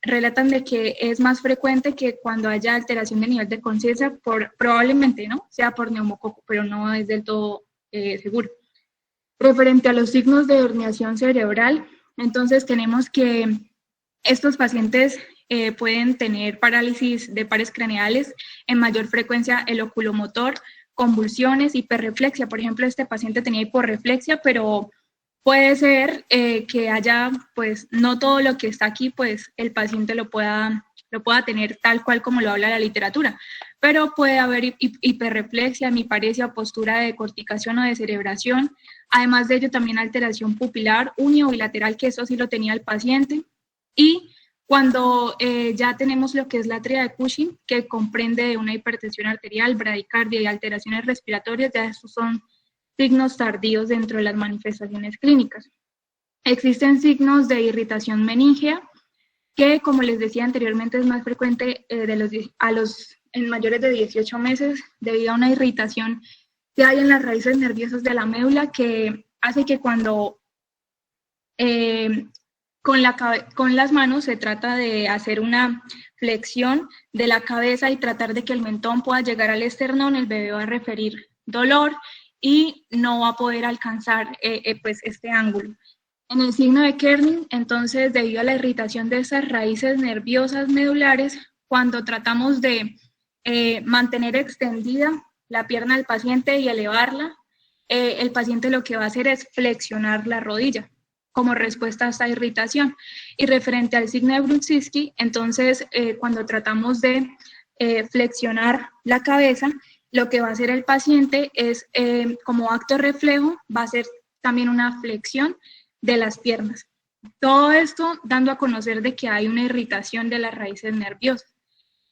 relatan de que es más frecuente que cuando haya alteración de nivel de conciencia, probablemente no sea por neumococo, pero no es del todo seguro. Referente a los signos de herniación cerebral, entonces tenemos que estos pacientes pueden tener parálisis de pares craneales, en mayor frecuencia el oculomotor, convulsiones, hiperreflexia. Por ejemplo, este paciente tenía hiporreflexia, pero puede ser que haya, pues, no todo lo que está aquí, pues, el paciente lo pueda tener tal cual como lo habla la literatura, pero puede haber hiperreflexia, hemiparesia, postura de corticación o de cerebración. Además de ello, también alteración pupilar, unio bilateral, que eso sí lo tenía el paciente, y Cuando ya tenemos lo que es la tríada de Cushing, que comprende una hipertensión arterial, bradicardia y alteraciones respiratorias, ya estos son signos tardíos dentro de las manifestaciones clínicas. Existen signos de irritación meningea, que como les decía anteriormente es más frecuente en mayores de 18 meses debido a una irritación que hay en las raíces nerviosas de la médula, que hace que cuando con las manos se trata de hacer una flexión de la cabeza y tratar de que el mentón pueda llegar al esternón, el bebé va a referir dolor y no va a poder alcanzar pues este ángulo. En el signo de Kerning, entonces, debido a la irritación de esas raíces nerviosas medulares, cuando tratamos de mantener extendida la pierna del paciente y elevarla, el paciente lo que va a hacer es flexionar la rodilla como respuesta a esta irritación. Y referente al signo de Brudzinski, entonces, cuando tratamos de flexionar la cabeza, lo que va a hacer el paciente es, como acto reflejo, va a hacer también una flexión de las piernas. Todo esto dando a conocer de que hay una irritación de las raíces nerviosas.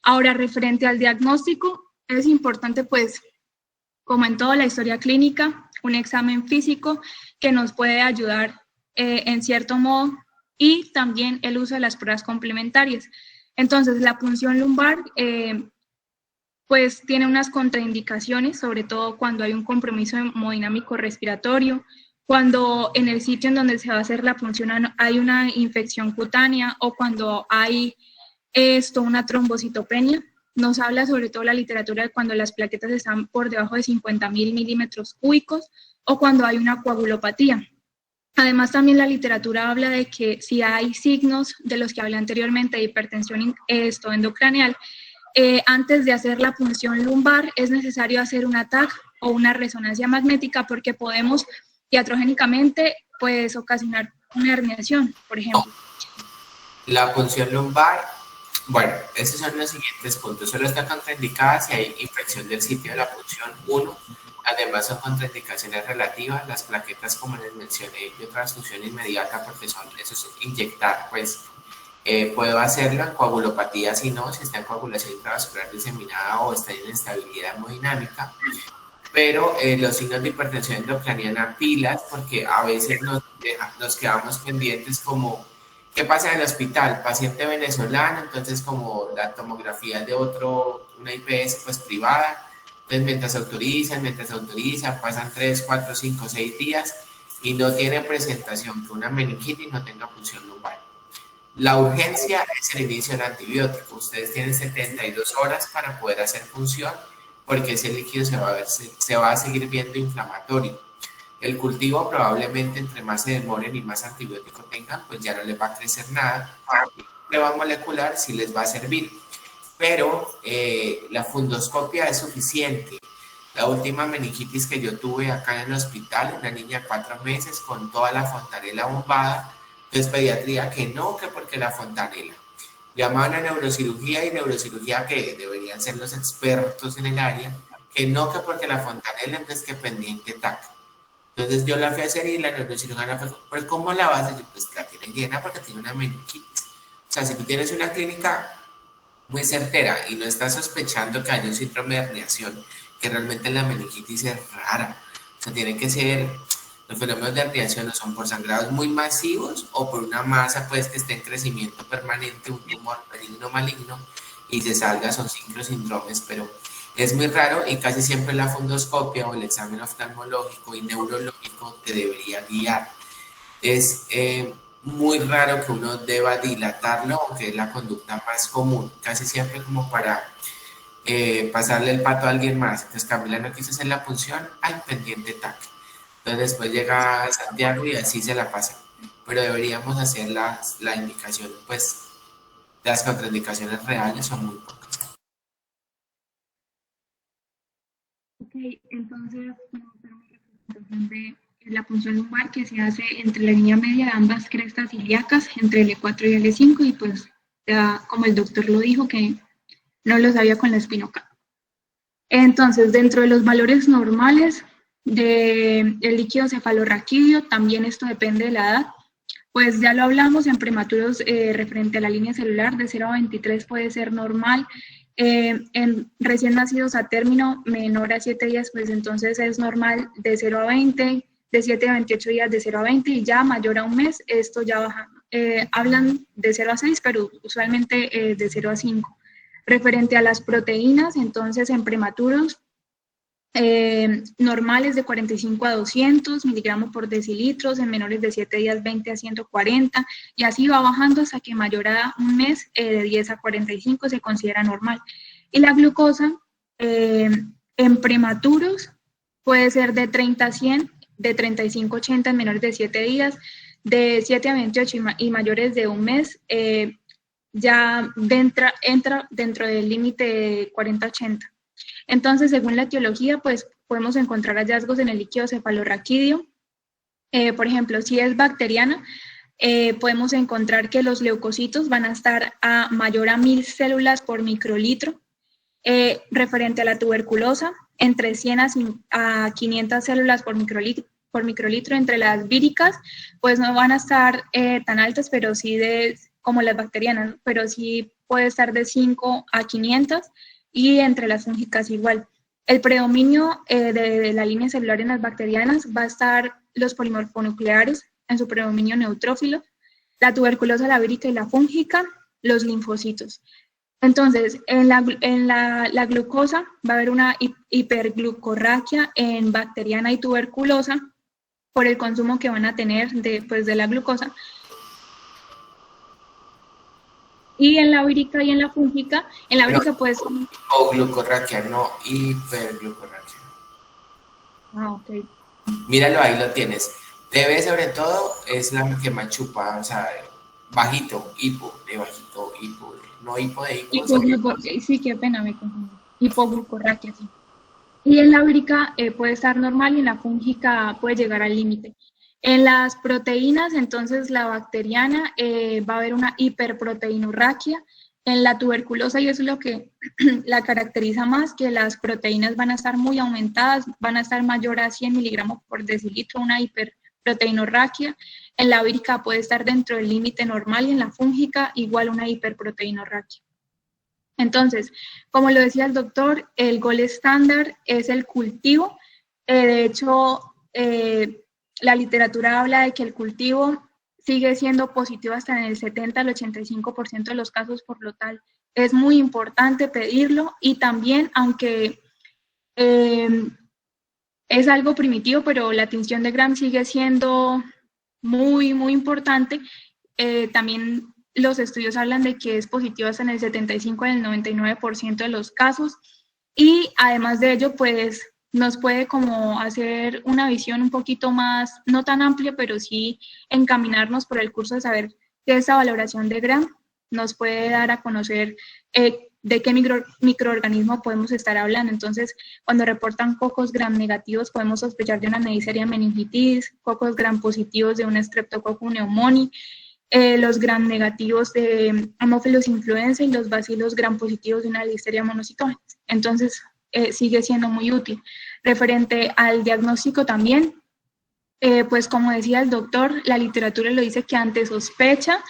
Ahora, referente al diagnóstico, es importante, pues, como en toda la historia clínica, un examen físico que nos puede ayudar en cierto modo, y también el uso de las pruebas complementarias. Entonces, la punción lumbar, pues, tiene unas contraindicaciones, sobre todo cuando hay un compromiso hemodinámico respiratorio, cuando en el sitio en donde se va a hacer la punción hay una infección cutánea o cuando hay una trombocitopenia. Nos habla sobre todo la literatura de cuando las plaquetas están por debajo de 50.000 milímetros cúbicos o cuando hay una coagulopatía. Además, también la literatura habla de que si hay signos de los que hablé anteriormente de hipertensión endocraneal, antes de hacer la punción lumbar es necesario hacer un TAC o una resonancia magnética porque podemos iatrogénicamente pues ocasionar una herniación, por ejemplo. La punción lumbar, bueno, esos son los siguientes puntos. Solo está contraindicada si hay infección del sitio de la punción 1. Además son contraindicaciones relativas, las plaquetas, como les mencioné, de transfusión inmediata, porque eso es inyectar, pues puedo hacerlo en coagulopatía, si no, si está en coagulación intravascular diseminada o está en inestabilidad hemodinámica. Pero los signos de hipertensión endocraniana pilas, porque a veces nos quedamos pendientes como, ¿qué pasa en el hospital? Paciente venezolano, entonces como la tomografía de una IPS pues privada, entonces mientras autorizan, pasan 3, 4, 5, 6 días y no tiene presentación que una meningitis no tenga punción lumbar. La urgencia es el inicio del antibiótico. Ustedes tienen 72 horas para poder hacer punción, porque ese líquido se va a seguir viendo inflamatorio. El cultivo probablemente entre más se demoren y más antibiótico tengan, pues ya no les va a crecer nada. La prueba molecular sí les va a servir, pero la fundoscopia es suficiente. La última meningitis que yo tuve acá en el hospital, una niña de 4 meses con toda la fontanela bombada, entonces pediatría que no, que porque la fontanela. Llamaban a neurocirugía y neurocirugía, que deberían ser los expertos en el área, que no, que porque la fontanela, entonces que pendiente TAC. Entonces yo la fui a hacer y la neurocirujana fue, ¿pero cómo la vas a hacer? Pues la tiene llena porque tiene una meningitis. O sea, si tú tienes una clínica muy certera y no estás sospechando que hay un síndrome de herniación, que realmente la meningitis es rara. O sea, tiene que ser, los fenómenos de herniación no son por sangrados muy masivos o por una masa pues que esté en crecimiento permanente, un tumor benigno maligno y se salga, son síndromes, pero es muy raro y casi siempre la fundoscopia o el examen oftalmológico y neurológico te debería guiar. Es muy raro que uno deba dilatarlo, aunque es la conducta más común, casi siempre como para pasarle el pato a alguien más. Entonces Camila no quiso hacer la punción, hay pendiente TAC. Entonces después llega Santiago y así se la pasa. Pero deberíamos hacer la indicación, pues las contraindicaciones reales son muy pocas. Ok, entonces vamos a hacer una representación de la punción lumbar que se hace entre la línea media de ambas crestas ilíacas, entre el E4 y el E5, y pues ya como el doctor lo dijo, que no lo sabía con la espinoca. Entonces, dentro de los valores normales del líquido cefalorraquídeo, también esto depende de la edad, Pues ya lo hablamos, en prematuros referente a la línea celular de 0 a 23 puede ser normal. En recién nacidos a término menor a 7 días, pues entonces es normal de 0 a 20, de 7 a 28 días de 0 a 20 y ya mayor a un mes, esto ya baja. Hablan de 0 a 6, pero usualmente de 0 a 5. Referente a las proteínas, entonces en prematuros, normales de 45 a 200 miligramos por decilitros, en menores de 7 días 20 a 140, y así va bajando hasta que mayor a un mes, de 10 a 45 se considera normal. Y la glucosa en prematuros puede ser de 30 a 100, de 35 a 80 en menores de 7 días, de 7 a 28 y mayores de un mes, ya entra dentro del límite de 40 a 80. Entonces, según la etiología, pues podemos encontrar hallazgos en el líquido cefalorraquídeo. Por ejemplo, si es bacteriana, podemos encontrar que los leucocitos van a estar a mayor a 1000 células por microlitro. Referente a la tuberculosa, entre 100 a 500 células por microlitro. Entre las víricas, pues no van a estar tan altas, pero sí como las bacterianas, pero sí puede estar de 5 a 500, y entre las fúngicas igual. El predominio de la línea celular en las bacterianas va a estar los polimorfonucleares en su predominio neutrófilo, la tuberculosa, la vírica y la fúngica, los linfocitos. Entonces, en la glucosa va a haber una hiperglucorraquia en bacteriana y tuberculosa por el consumo que van a tener de la glucosa. Y en la vírica y en la fúngica, en la vírica pues... O glucorraquia, no hiperglucorraquia. Ok. Míralo, ahí lo tienes. TB sobre todo es la que más chupa, o sea, bajito, hipo, de bajito, hipo, no hipo de hipo. Sí, qué pena, me confundí. Hipoglucorraquia, sí. Y en la vírica puede estar normal y en la fúngica puede llegar al límite. En las proteínas, entonces, la bacteriana va a haber una hiperproteinorraquia. En la tuberculosa, y eso es lo que la caracteriza más, que las proteínas van a estar muy aumentadas, van a estar mayor a 100 miligramos por decilitro, una hiperproteinorraquia. En la vírica puede estar dentro del límite normal y en la fúngica igual una hiperproteinorraquia. Entonces, como lo decía el doctor, el gold estándar es el cultivo. De hecho, la literatura habla de que el cultivo sigue siendo positivo hasta en el 70 al 85% de los casos, por lo tal es muy importante pedirlo. Y también, aunque es algo primitivo, pero la tinción de Gram sigue siendo muy, muy importante, también los estudios hablan de que es positivo hasta en el 75 al 99% de los casos, y además de ello, pues nos puede como hacer una visión un poquito más, no tan amplia, pero sí encaminarnos por el curso de saber que esa valoración de Gram nos puede dar a conocer de qué microorganismo podemos estar hablando. Entonces, cuando reportan cocos Gram negativos, podemos sospechar de una Neisseria meningitis, cocos Gram positivos de un Streptococcus pneumoniae, los Gram negativos de Haemophilus influenza y los bacilos Gram positivos de una Listeria monocytogenes. Entonces, sigue siendo muy útil. Referente al diagnóstico también, pues como decía el doctor, la literatura lo dice que ante sospecha,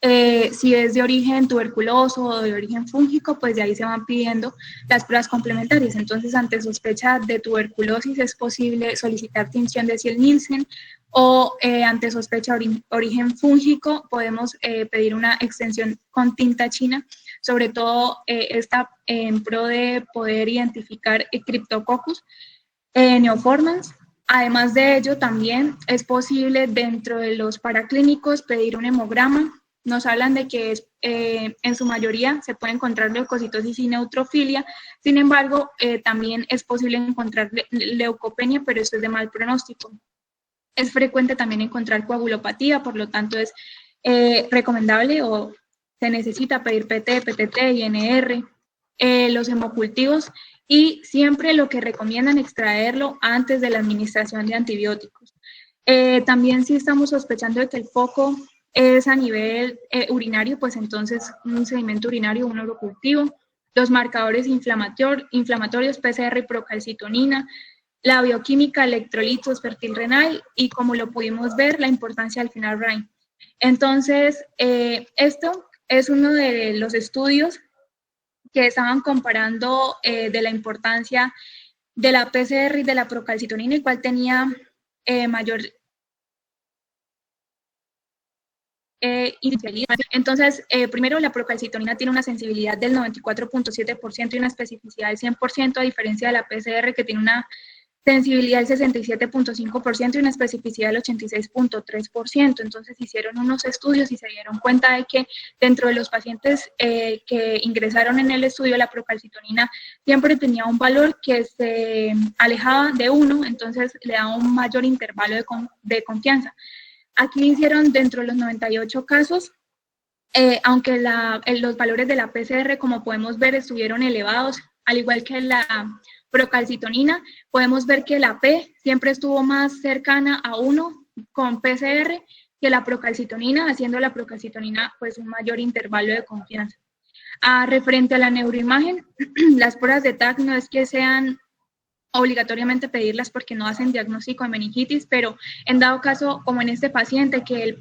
si es de origen tuberculoso o de origen fúngico, pues de ahí se van pidiendo las pruebas complementarias. Entonces, ante sospecha de tuberculosis es posible solicitar tinción de Ziel-Nielsen, o ante sospecha de origen fúngico podemos pedir una extensión con tinta china, sobre todo esta en pro de poder identificar Cryptococcus neoformans. Además de ello, también es posible dentro de los paraclínicos pedir un hemograma. Nos hablan de que en su mayoría se puede encontrar leucocitosis y neutrofilia. Sin embargo, también es posible encontrar leucopenia, pero esto es de mal pronóstico. Es frecuente también encontrar coagulopatía, por lo tanto es recomendable o se necesita pedir PT, PTT, INR, los hemocultivos, y siempre lo que recomiendan extraerlo antes de la administración de antibióticos. También si estamos sospechando de que el foco es a nivel urinario, pues entonces un sedimento urinario, un urocultivo, los marcadores inflamatorios, PCR y procalcitonina, la bioquímica, electrolitos, fertil renal y, como lo pudimos ver, la importancia del final RAIN. Entonces, esto es uno de los estudios que estaban comparando de la importancia de la PCR y de la procalcitonina y cuál tenía mayor entonces, primero, la procalcitonina tiene una sensibilidad del 94.7% y una especificidad del 100%, a diferencia de la PCR, que tiene una sensibilidad del 67.5% y una especificidad del 86.3%. Entonces, hicieron unos estudios y se dieron cuenta de que dentro de los pacientes que ingresaron en el estudio, la procalcitonina siempre tenía un valor que se alejaba de 1, entonces le daba un mayor intervalo de confianza. Aquí hicieron dentro de los 98 casos, aunque los valores de la PCR, como podemos ver, estuvieron elevados, al igual que la procalcitonina, podemos ver que la P siempre estuvo más cercana a 1 con PCR que la procalcitonina, haciendo la procalcitonina pues un mayor intervalo de confianza. Referente a la neuroimagen, las pruebas de TAC no es que sean obligatoriamente pedirlas porque no hacen diagnóstico de meningitis, pero en dado caso, como en este paciente que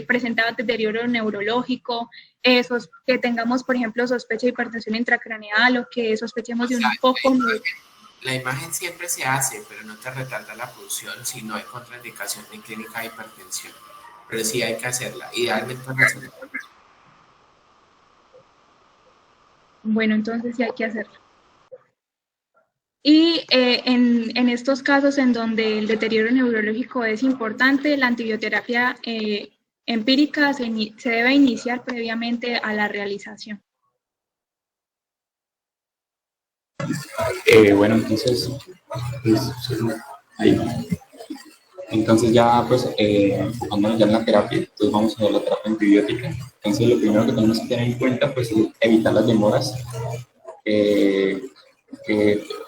presentaba deterioro neurológico, que tengamos, por ejemplo, sospecha de hipertensión intracraneal o que sospechemos de un foco. La imagen siempre se hace, pero no te retarda la función si no hay contraindicación en clínica de hipertensión. Pero sí hay que hacerla, idealmente hacerla. Bueno, entonces sí hay que hacerla. Y en estos casos en donde el deterioro neurológico es importante, la antibioterapia empírica se debe iniciar previamente a la realización. Bueno, entonces, pues, ahí. Entonces ya, pues, enfocándonos ya en la terapia, entonces vamos a ver la terapia antibiótica. Entonces, lo primero que tenemos que tener en cuenta, pues, es evitar las demoras.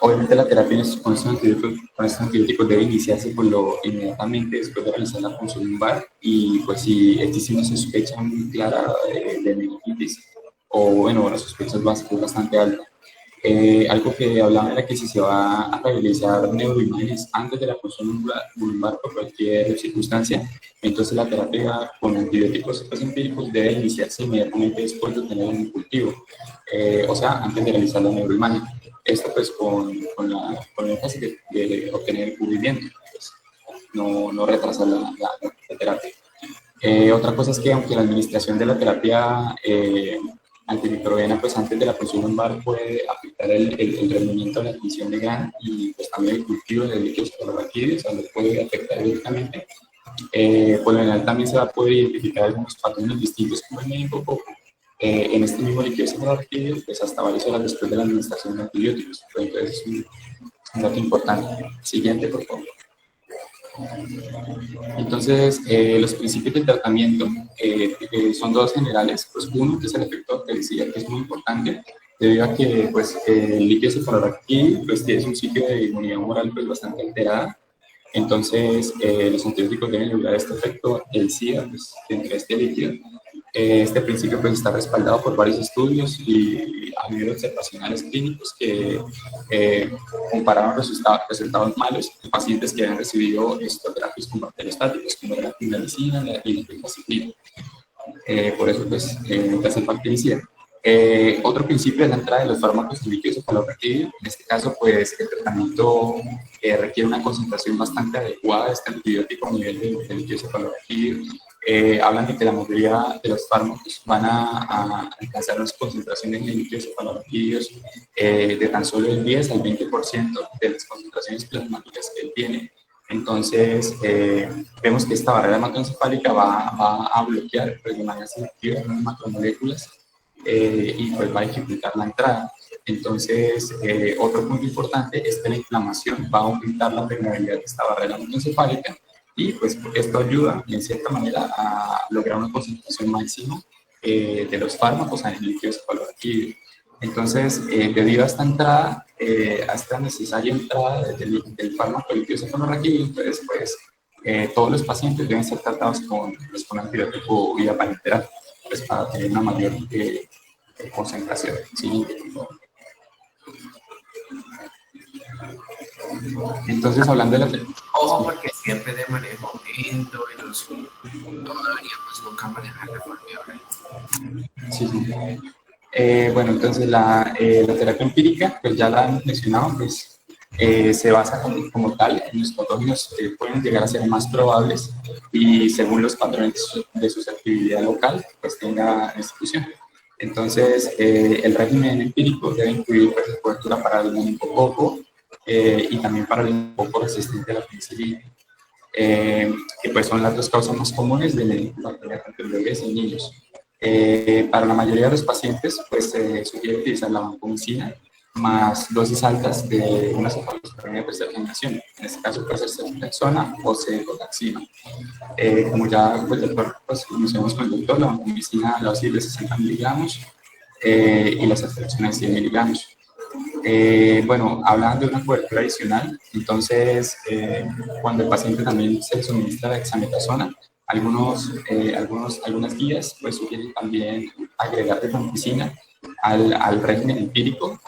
Obviamente la terapia con estos antibióticos debe iniciarse inmediatamente después de realizar la punción lumbar y pues si existe una sospecha muy clara de meningitis o bueno, la sospecha es bastante alta. Algo que hablaban era que si se va a realizar neuroimágenes antes de la punción lumbar por cualquier circunstancia, entonces la terapia con antibióticos empíricos debe iniciarse inmediatamente después de tener un cultivo, o sea, antes de realizar la neuroimagen. Esto pues con el énfasis de obtener el cubrimiento, pues, no retrasar la terapia. Otra cosa es que aunque la administración de la terapia antimicrobiana, pues antes de la punción lumbar puede afectar el rendimiento de la adquisición de grano y pues también el cultivo de líquidos cefalorraquídeos, o sea, lo puede afectar directamente. Por lo general también se va a poder identificar algunos patrones distintos como el meningococo en este mismo líquido cefalorraquídeo, pues hasta varias horas después de la administración de antibióticos. Pues, entonces es un dato importante. Siguiente, por favor. Entonces, los principios del tratamiento son dos generales. Pues uno, que es el efecto bactericida, que es muy importante, debido a que pues, el líquido cefalorraquídeo pues, es un sitio de inmunidad humoral pues, bastante alterada. Entonces, los antibióticos deben lograr este efecto herbicida pues, dentro de este líquido. Este principio pues, está respaldado por varios estudios y a nivel observacionales clínicos que compararon resultados malos en pacientes que habían recibido terapias con bacteriostáticos, como la clindamicina y la clofazimina. Por eso, pues, es el bactericida. Otro principio es la entrada de los fármacos en líquido cefalorraquídeo. En este caso, pues, el tratamiento requiere una concentración bastante adecuada de este antibiótico a nivel de líquido cefalorraquídeo. Hablan de que la mayoría de los fármacos van a alcanzar unas concentraciones de líquidos cefalorraquídeos de tan solo el 10 al 20% de las concentraciones plasmáticas que él tiene. Entonces, vemos que esta barrera hematoencefálica va a bloquear pues, de manera selectiva las macromoléculas y pues va a dificultar la entrada. Entonces, otro punto importante es que la inflamación va a aumentar la permeabilidad de esta barrera hematoencefálica y pues esto ayuda en cierta manera a lograr una concentración máxima de los fármacos en el líquido cefalorraquídeo. Entonces, debido a esta entrada, a esta necesaria entrada del fármaco líquido cefalorraquídeo, entonces, pues, todos los pacientes deben ser tratados con antibiótico vía parenteral, pues, para tener una mayor concentración. Siguiente, por favor. Entonces, hablando de la... Ojo, porque siempre de manejo lento y no deberíamos nunca manejarla por vía oral. Sí, sí. Bueno, entonces la terapia empírica, pues ya la hemos mencionado, pues se basa como tal en los patógenos que pueden llegar a ser más probables y según los patrones de susceptibilidad local, pues tenga institución. Entonces, el régimen empírico debe incluir pues, cobertura para el meningococo y también para el meningococo resistente a la penicilina, que pues son las dos causas más comunes de meningococo en bebés y niños. Para la mayoría de los pacientes, pues se sugiere utilizar la vancomicina más dosis altas de una cefalosporina de tercera generación. En este caso puede ser ceftriaxona o cefotaxima. Como ya pues, pues, mencionamos con el doctor, la vancomicina la dosis de 60 miligramos y la ceftriaxona de 100 miligramos. Bueno, hablando de una cobertura adicional, entonces cuando el paciente también se suministra dexametasona, algunas guías pues sugieren también agregar rifampicina al régimen empírico.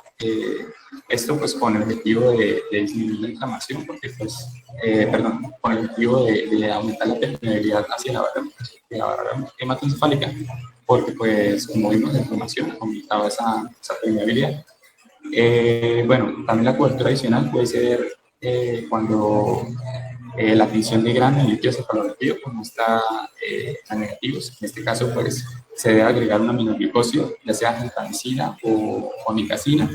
Esto pues con el objetivo de disminuir la inflamación, porque pues, con el objetivo de aumentar la permeabilidad hacia la barrera hematoencefálica, porque pues como vimos la inflamación aumentaba esa permeabilidad. Bueno, también la cobertura adicional puede ser cuando la tinción de grano en líquido cefalorraquídeo como está a negativos. En este caso, pues, se debe agregar un aminoglicosio, ya sea gentamicina o amicacina.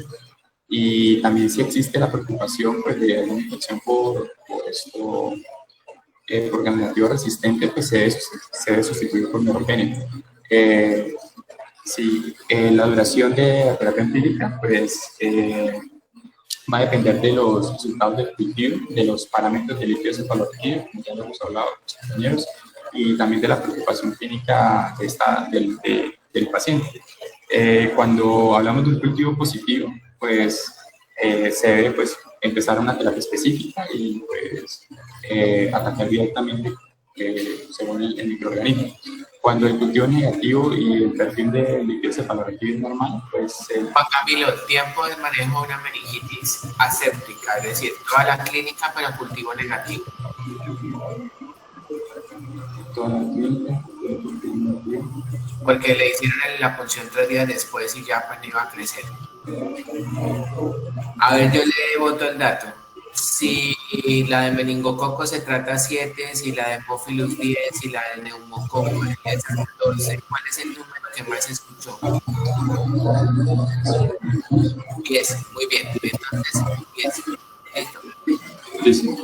Y también si existe la preocupación pues, de una infección por gram negativo resistente, pues se debe sustituir por meropenem. La duración de la terapia empírica, pues, va a depender de los resultados del cultivo, de los parámetros del líquido cefalorraquídeo, como ya lo hemos hablado con los compañeros, y también de la preocupación clínica del paciente. Cuando hablamos de un cultivo positivo, pues se debe pues, empezar una terapia específica y pues, atacar directamente según el microorganismo. Cuando el cultivo es negativo y el perfil de líquido cefalorraquídeo es normal, pues... Juan Camilo, tiempo de manejo de una meningitis aséptica, es decir, toda la clínica pero cultivo negativo. Toda la clínica, porque le hicieron la punción 3 días después y ya pues iba a crecer. A ver, yo le boto el dato. Si la de meningococo se trata 7, si la de Haemophilus 10, si la de neumococo es 14, ¿cuál es el número que más se escuchó? 10, muy bien. Entonces, 10. Listo. Sí.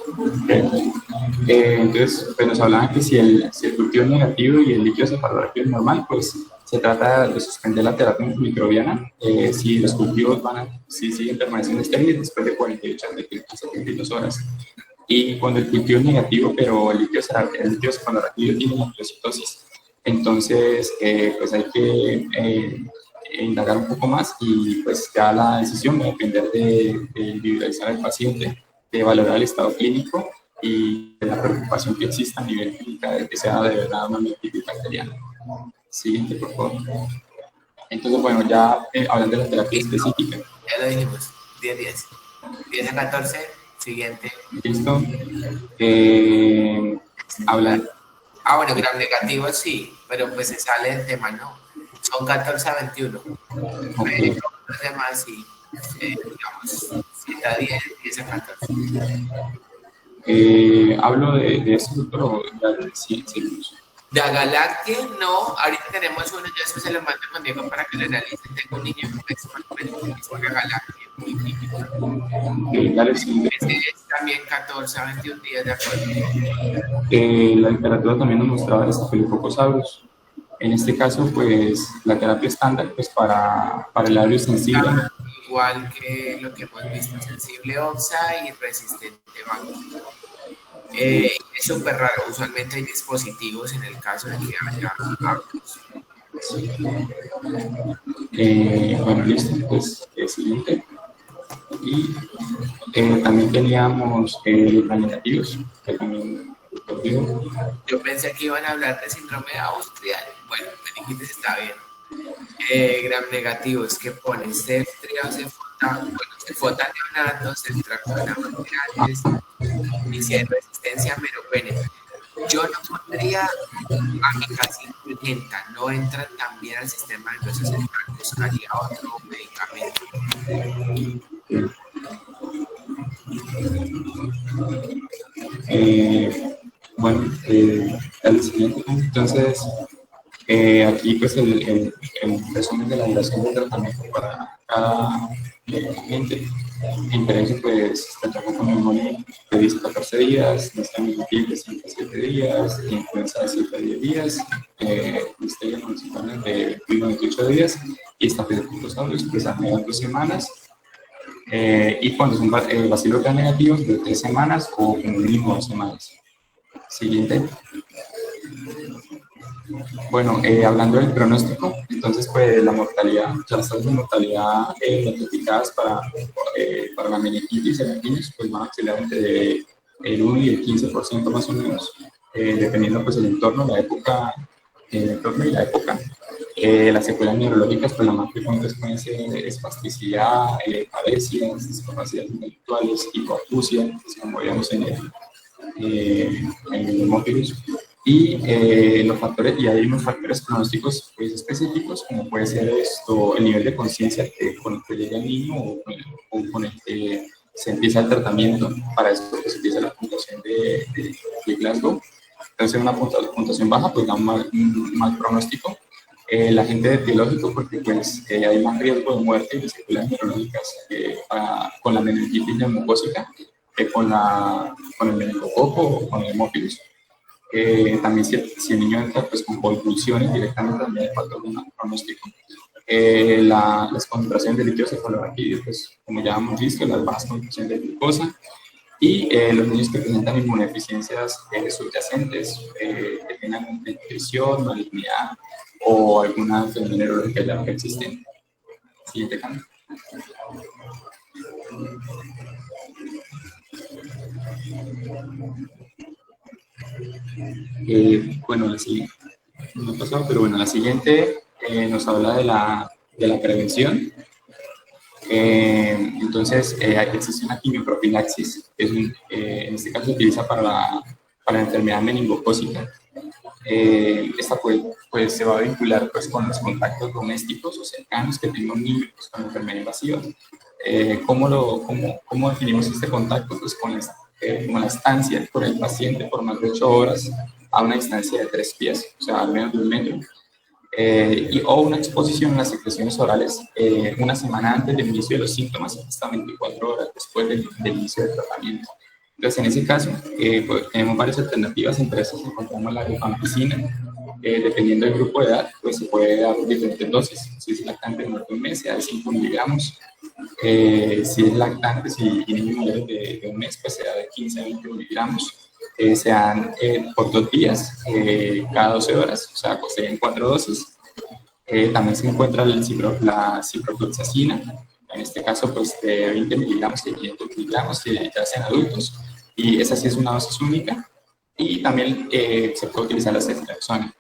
Entonces, pues nos hablaban que si el cultivo es negativo y el líquido cefalorraquídeo es normal, pues se trata de suspender la terapia microbiana si los cultivos siguen permaneciendo estériles después de 48 a 72 horas. Y cuando el cultivo es negativo, pero el líquido cefalorraquídeo tiene makrocitosis, entonces pues hay que indagar un poco más y pues ya la decisión va a depender de individualizar al paciente, de valorar el estado clínico y de la preocupación que exista a nivel clínico de que sea de verdad una meningitis bacteriana. Siguiente, por favor. Entonces, bueno, ya hablando de la terapia específica. Ya lo dijimos, 10. 10 a 14, siguiente. Listo. Hablando. Bueno, gram negativo sí, pero pues se sale del tema, ¿no? Son 14 a 21. Okay. Los demás sí, digamos, 7 a 10, 10 a 14. Hablo de esto, doctor, sí. De Agalactia, no, ahorita tenemos uno, yo después se lo mando con Diego para que lo realicen. Tengo un niño que es con Agalactia, muy típico. Dale, sí. Ese es también 14 a 21 días de acuerdo. La literatura también nos mostraba el Staphylococcus aureus. En este caso, pues, la terapia estándar, pues, para el labio sensible. Igual que lo que hemos visto, sensible OXA y resistente vago. Es súper raro, usualmente hay dispositivos en el caso de que haya autos. Bueno, listo, pues siguiente. Y también teníamos los gram negativos, que también yo pensé que iban a hablar de síndrome de Austria. Bueno, meningitis está bien. Gram negativos, que pone ceftriaxona, bueno, sulfotaneonatos, tetracloraminales, inicia de resistencia a meropenem. Yo no pondría amicacilina, no entran también al sistema nervioso central, buscaría otro medicamento. Bueno, al siguiente, entonces, aquí pues el resumen de la duración del tratamiento para cada paciente. Interés pues se trata con neumonía de 10 a 14 días, meningitis de 5 a 7 días, influenza de 7 a 10 días, histeria municipal de 1 a 28 días y estafilococcus aureus pues a media 2 semanas. Y cuando son bacilos gram negativos de 3 semanas o mínimo 2 semanas. Siguiente. Bueno, hablando del pronóstico, entonces pues la mortalidad, las tasas de mortalidad notificadas para la meningitis en los niños pues van a oscilar entre el 1 y el 15% más o menos, dependiendo pues el entorno, la época, el entorno y la época. Las secuelas neurológicas pues las más frecuentes pueden ser espasticidad, paresias, discapacidades intelectuales, hipoacusia, como veíamos en el hemófilos. Y los factores, y hay unos factores pronósticos pues, específicos, como puede ser el nivel de conciencia con el que llega el niño o con el que se empieza el tratamiento. Para eso pues, se empieza la puntuación de Glasgow. Entonces, una puntuación baja pues da un mal pronóstico. El agente etiológico, porque pues, hay más riesgo de muerte y de secuelas neurológicas con la meningitis neumocócica que con el meningococo o con el hemófilos. También si el niño entra pues, con convulsiones directamente también hay factor de pronóstico. Las concentraciones de líquido cefalorraquídeo, pues como ya hemos visto, las bajas concentraciones de glucosa y los niños que presentan inmunodeficiencias subyacentes, que tengan nutrición, malignidad o alguna enfermedad neurológica ya existente. Siguiente cambio. Bueno, la siguiente, no pasó, pero bueno, la siguiente nos habla de la prevención. Entonces, existe una quimioprofilaxis, que en este caso se utiliza para la enfermedad meningocócica. Esta pues, se va a vincular pues, con los contactos domésticos o cercanos que tenga un niño pues, con enfermedad invasiva. ¿Cómo definimos este contacto? Pues con la estancia por el paciente por más de 8 horas a una distancia de 3 pies, o sea, al menos de 1 metro. O una exposición a las secreciones orales una semana antes del inicio de los síntomas hasta 24 horas después del inicio del tratamiento. Entonces, en ese caso, pues, tenemos varias alternativas, entre esas encontramos la rifampicina. Dependiendo del grupo de edad, pues se puede dar diferentes dosis. Si es lactante menor de 1 mes, se da de 5 miligramos. Si es lactante, si niños mayores de 1 mes, pues se da de 15 a 20 miligramos. Se dan por 2 días, cada 12 horas, o sea, pues serían 4 dosis. También se encuentra la ciprofloxacina, en este caso, pues de 20 miligramos y 500 miligramos, que ya sean adultos, y esa sí es una dosis única. Y también se puede utilizar la ceftriaxona.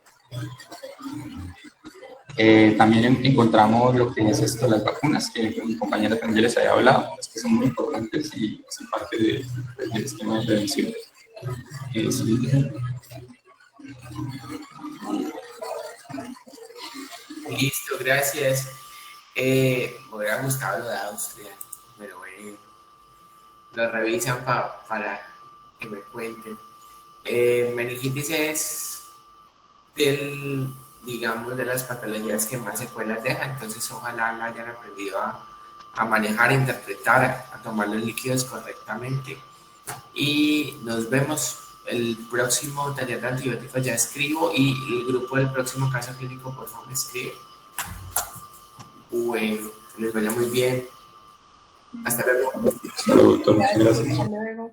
También encontramos lo que es las vacunas, que mi compañera también les había hablado, que son muy importantes y son parte del esquema de prevención. Listo, gracias. Me hubiera gustado lo de Austria, pero bueno, lo revisan para que me cuenten. Meningitis es digamos, de las patologías que más secuelas deja, entonces ojalá la hayan aprendido a manejar, a interpretar, a tomar los líquidos correctamente. Y nos vemos el próximo taller de antibióticos, ya escribo, y el grupo del próximo caso clínico, por favor, me escribe. Bueno, les vaya muy bien. Hasta luego. Hasta luego, doctor. Muchas gracias. Hasta luego.